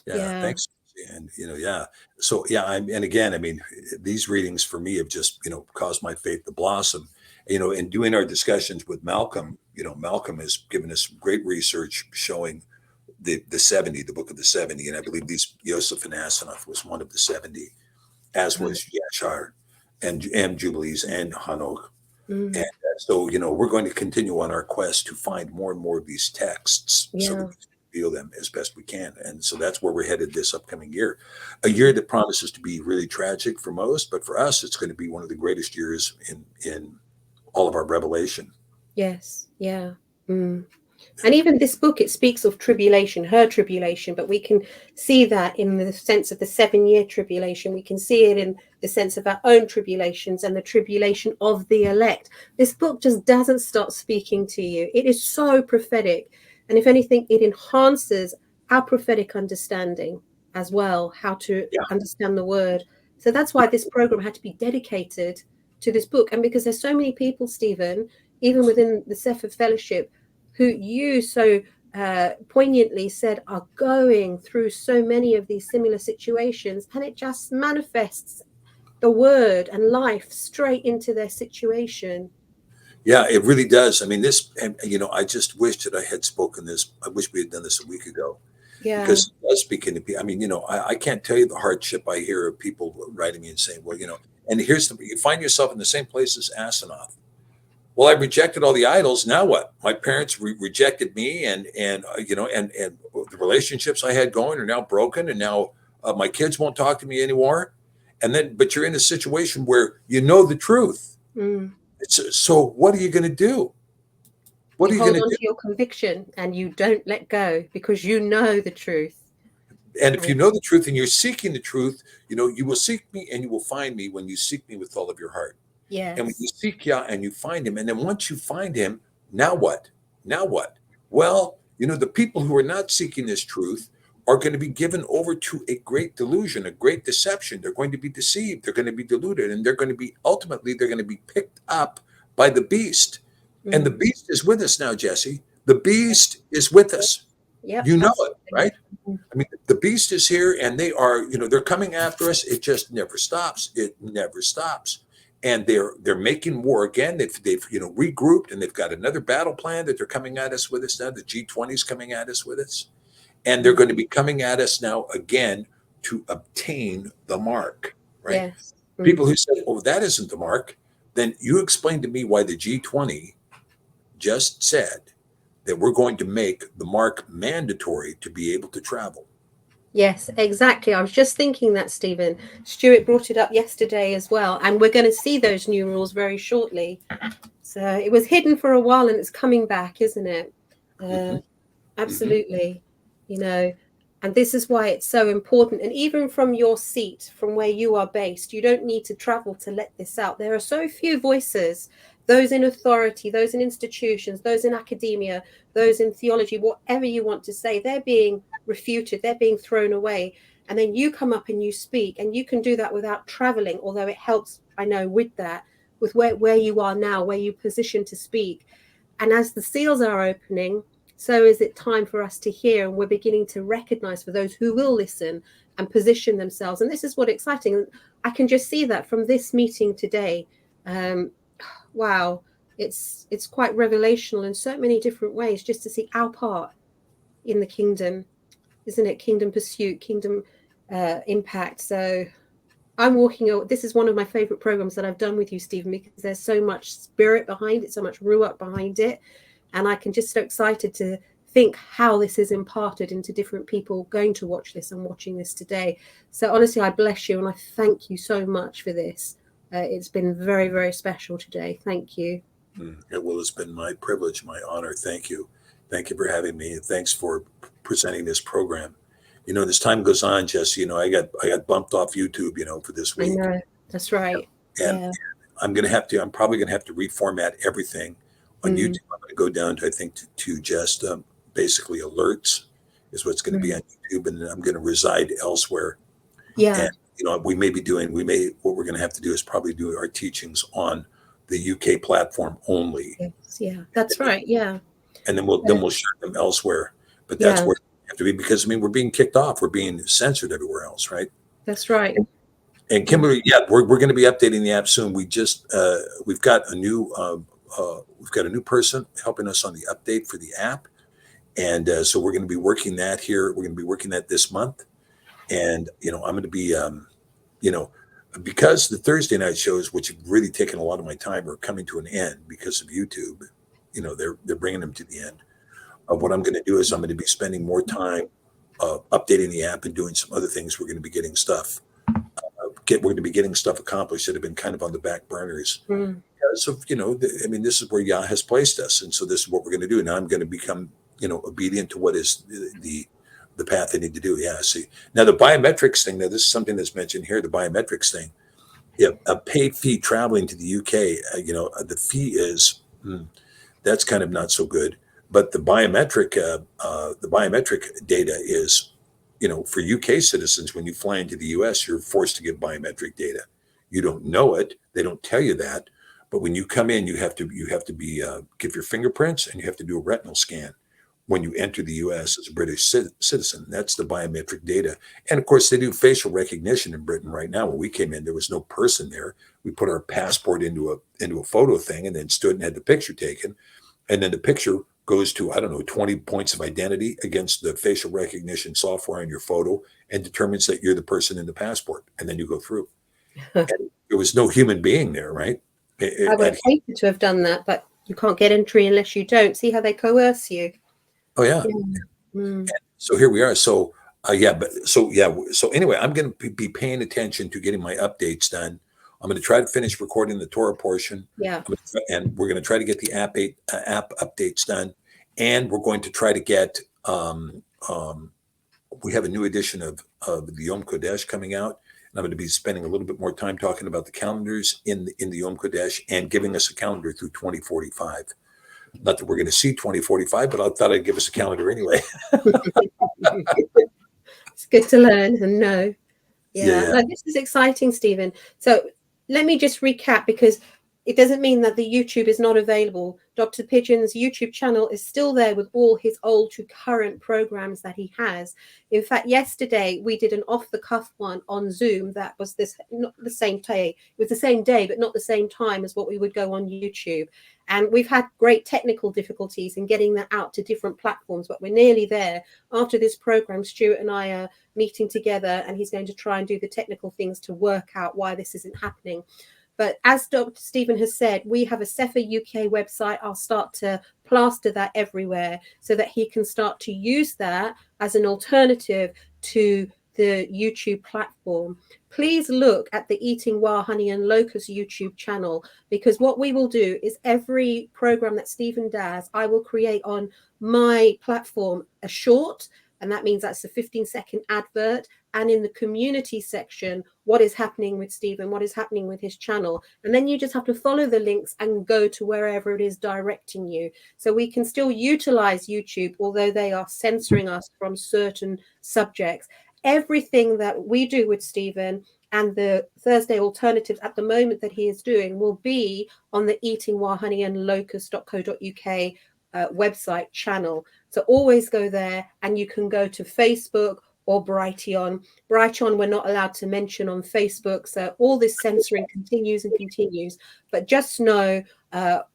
Yeah, yeah, thanks. And yeah. So yeah, and again, I mean, these readings for me have just caused my faith to blossom. In doing our discussions with Malcolm, Malcolm has given us great research showing the 70, the book of the 70, and I believe these Yoceph and Aseneth was one of the 70, as right. was Yashar and Jubilees and Hanok. And Mm, so, we're going to continue on our quest to find more and more of these texts so that yeah. we can reveal them as best we can. And so that's where we're headed this upcoming year. A year that promises to be really tragic for most, but for us, it's going to be one of the greatest years in all of our revelation. Yes, yeah. Mm. And even this book, it speaks of tribulation, her tribulation, but we can see that in the sense of the 7-year tribulation. We can see it in the sense of our own tribulations and the tribulation of the elect. This book just doesn't stop speaking to you. It is so prophetic. And if anything, it enhances our prophetic understanding as well, how to Yeah. understand the word. So that's why this program had to be dedicated to this book. And because there's so many people, Stephen, even within the Sefer Fellowship, who you so poignantly said are going through so many of these similar situations, and it just manifests the word and life straight into their situation. Yeah, it really does. I mean, this, and I just wish that I had spoken this. I wish we had done this a week ago Yeah, because it does speak into people. I mean, I can't tell you the hardship I hear of people writing me and saying, well, and you find yourself in the same place as Asenath. Well, I rejected all the idols. Now what? My parents rejected me, and the relationships I had going are now broken, and now my kids won't talk to me anymore. But you're in a situation where you know the truth. mm. So what are you going to do? What You are you hold going to on do? to your conviction and you don't let go because you know the truth. And if And you know the truth and you're seeking the truth, you will seek me and you will find me when you seek me with all of your heart. And when you yes, seek Yah and you find him, and then once you find him, now what? Now what? Well, the people who are not seeking this truth are going to be given over to a great delusion, a great deception. They're going to be deceived. They're going to be deluded, and they're going to be picked up by the beast. And the mm. beast is with us now, Jesse. The beast is with us. Yep, You know it, absolutely. right? I mean, the beast is here and they are, they're coming after us. It just never stops. It never stops. And they're making war again. They've regrouped and they've got another battle plan that they're coming at us with us now. The G20 is coming at us with us. And they're Mm. going to be coming at us now again to obtain the mark, right? Yes. Mm. People who say, oh, that isn't the mark, then you explain to me why the G20 just said that we're going to make the mark mandatory to be able to travel. Yes, exactly. I was just thinking that, Stephen. Stuart brought it up yesterday as well, and we're going to see those new rules very shortly. So it was hidden for a while and it's coming back, isn't it? Mm-hmm. Mm-hmm. Absolutely. You know, and this is why it's so important. And even from your seat, from where you are based, you don't need to travel to let this out. There are so few voices, those in authority, those in institutions, those in academia, those in theology, whatever you want to say, they're being refuted, they're being thrown away. And then you come up and you speak, and you can do that without traveling, although it helps, I know, with that, with where you are now, where you position to speak. And as the seals are opening, so is it time for us to hear, and we're beginning to recognize for those who will listen and position themselves. And this is what exciting. I can just see that from this meeting today. Wow, it's quite revelational in so many different ways, just to see our part in the kingdom, isn't it? Kingdom pursuit, kingdom impact. So I'm walking. This is one of my favorite programs that I've done with you, Stephen, because there's so much spirit behind it, so much ruach behind it. And I can just so excited to think how this is imparted into different people going to watch this and watching this today. So honestly, I bless you and I thank you so much for this. It's been very, very special today. Thank you. Well, it's been my privilege, my honor. Thank you. Thank you for having me. And thanks for presenting this program. As time goes on, Jesse, I got bumped off YouTube, for this I week. know. That's right. And Yeah. I'm probably going to have to reformat everything on Mm. YouTube. I'm going to go down to, I think, to just basically alerts is what's going to be on YouTube. And then I'm going to reside elsewhere. Yeah. And, what we're going to have to do is probably do our teachings on the UK platform only. Yes. Yeah. That's right. Yeah. And then we'll share them elsewhere. but that's Yeah, where we have to be, because I mean, we're being kicked off. We're being censored everywhere else, right? that's right. And Kimberly, yeah, we're going to be updating the app soon. We've got a new person helping us on the update for the app, and so we're going to be working that here. We're going to be working that this month, and I'm going to be because the Thursday night shows, which have really taken a lot of my time, are coming to an end because of YouTube. They're bringing them to the end. What I'm going to do is I'm going to be spending more time updating the app and doing some other things. We're going to be getting stuff. We're going to be getting stuff accomplished that have been kind of on the back burners Mm. because of I mean, this is where Yah has placed us, and so this is what we're going to do. Now I'm going to become obedient to what is the path I need to do. Yeah. See, now the biometrics thing. Now this is something that's mentioned here. The biometrics thing. Yeah, a paid fee traveling to the UK. The fee is that's kind of not so good. But the biometric data is, for UK citizens, when you fly into the US, you're forced to give biometric data. You don't know it; they don't tell you that. But when you come in, you have to be give your fingerprints, and you have to do a retinal scan when you enter the U.S. as a British citizen. That's the biometric data. And of course, they do facial recognition in Britain right now. When we came in, there was no person there. We put our passport into a photo thing and then stood and had the picture taken. And then the picture goes to, 20 points of identity against the facial recognition software on your photo and determines that you're the person in the passport. And then you go through. And there was no human being there, right? I would have hated to have done that, but you can't get entry unless you don't. See how they coerce you. Oh, yeah. Mm. So here we are. So anyway, I'm going to be paying attention to getting my updates done. I'm going to try to finish recording the Torah portion. Yeah. And we're going to try to get the app updates done. And we're going to try to get, we have a new edition of the Yom Kodesh coming out. And I'm going to be spending a little bit more time talking about the calendars in the Yom Kodesh and giving us a calendar through 2045. Not that we're going to see 2045, but I thought I'd give us a calendar anyway. It's good to learn and know. Yeah. No, this is exciting, Stephen. So let me just recap, because it doesn't mean that the YouTube is not available. Dr. Pidgeon's YouTube channel is still there with all his old to current programs that he has. In fact, yesterday we did an off-the-cuff one on Zoom that was not the same day. It was the same day, but not the same time as what we would go on YouTube. And we've had great technical difficulties in getting that out to different platforms, but we're nearly there. After this program, Stuart and I are meeting together, and he's going to try and do the technical things to work out why this isn't happening. But as Dr. Stephen has said, we have a Sefer UK website. I'll start to plaster that everywhere so that he can start to use that as an alternative to the YouTube platform. Please look at the Eating Wild Honey and Locust YouTube channel, because what we will do is every program that Stephen does, I will create on my platform a short, and that means that's a 15-second advert. And in the community section, what is happening with Stephen, what is happening with his channel. And then you just have to follow the links and go to wherever it is directing you. So we can still utilize YouTube, although they are censoring us from certain subjects. Everything that we do with Stephen and the Thursday alternatives at the moment that he is doing will be on the Eating Wild Honey and Locust.co.uk website channel. So always go there, and you can go to Facebook or Brighteon. Brighteon we're not allowed to mention on Facebook, so all this censoring continues and continues. But just know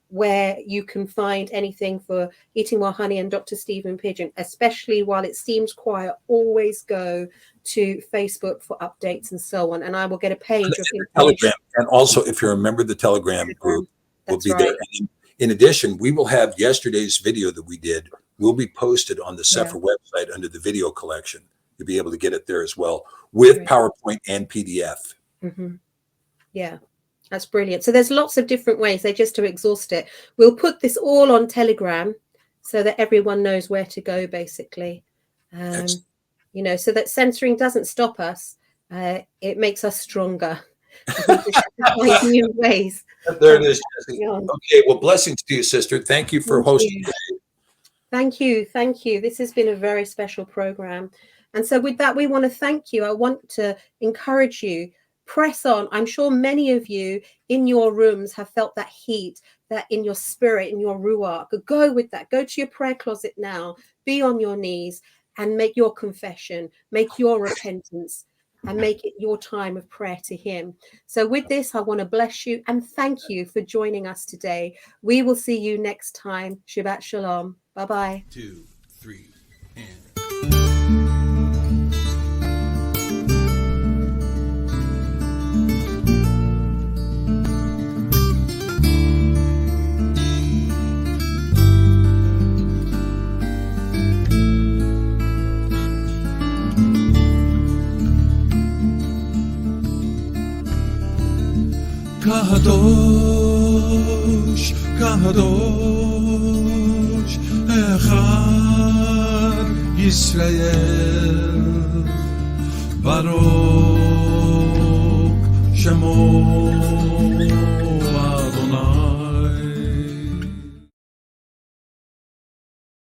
where you can find anything for Eating Wild Honey and Dr. Stephen Pidgeon, especially while it seems quiet. Always go to Facebook for updates and so on, and I will get a page of information. Telegram. And also, if you're a member of the Telegram group, we'll be right there. And in addition, we will have yesterday's video that we did will be posted on the Sefer website under the video collection. You'll be able to get it there as well with PowerPoint and PDF. Mm-hmm. Yeah, that's brilliant. So there's lots of different ways. They're just to exhaust it. We'll put this all on Telegram so that everyone knows where to go, basically. So that censoring doesn't stop us. It makes us stronger. We just have to find new ways. There it is, Jesse. Okay, well, blessings to you, sister. Thank you for hosting today. Thank you. Thank you. This has been a very special program. And so with that, we want to thank you. I want to encourage you. press on. I'm sure many of you in your rooms have felt that heat, that in your spirit, in your ruach. Go with that. Go to your prayer closet now. Be on your knees and make your confession, make your repentance, and make it your time of prayer to him. So with this, I want to bless you and thank you for joining us today. We will see you next time. Shabbat Shalom. Bye-bye. 2, 3, and Kadosh, Kadosh, Echad Yisrael, Baruch Shemo Adonai.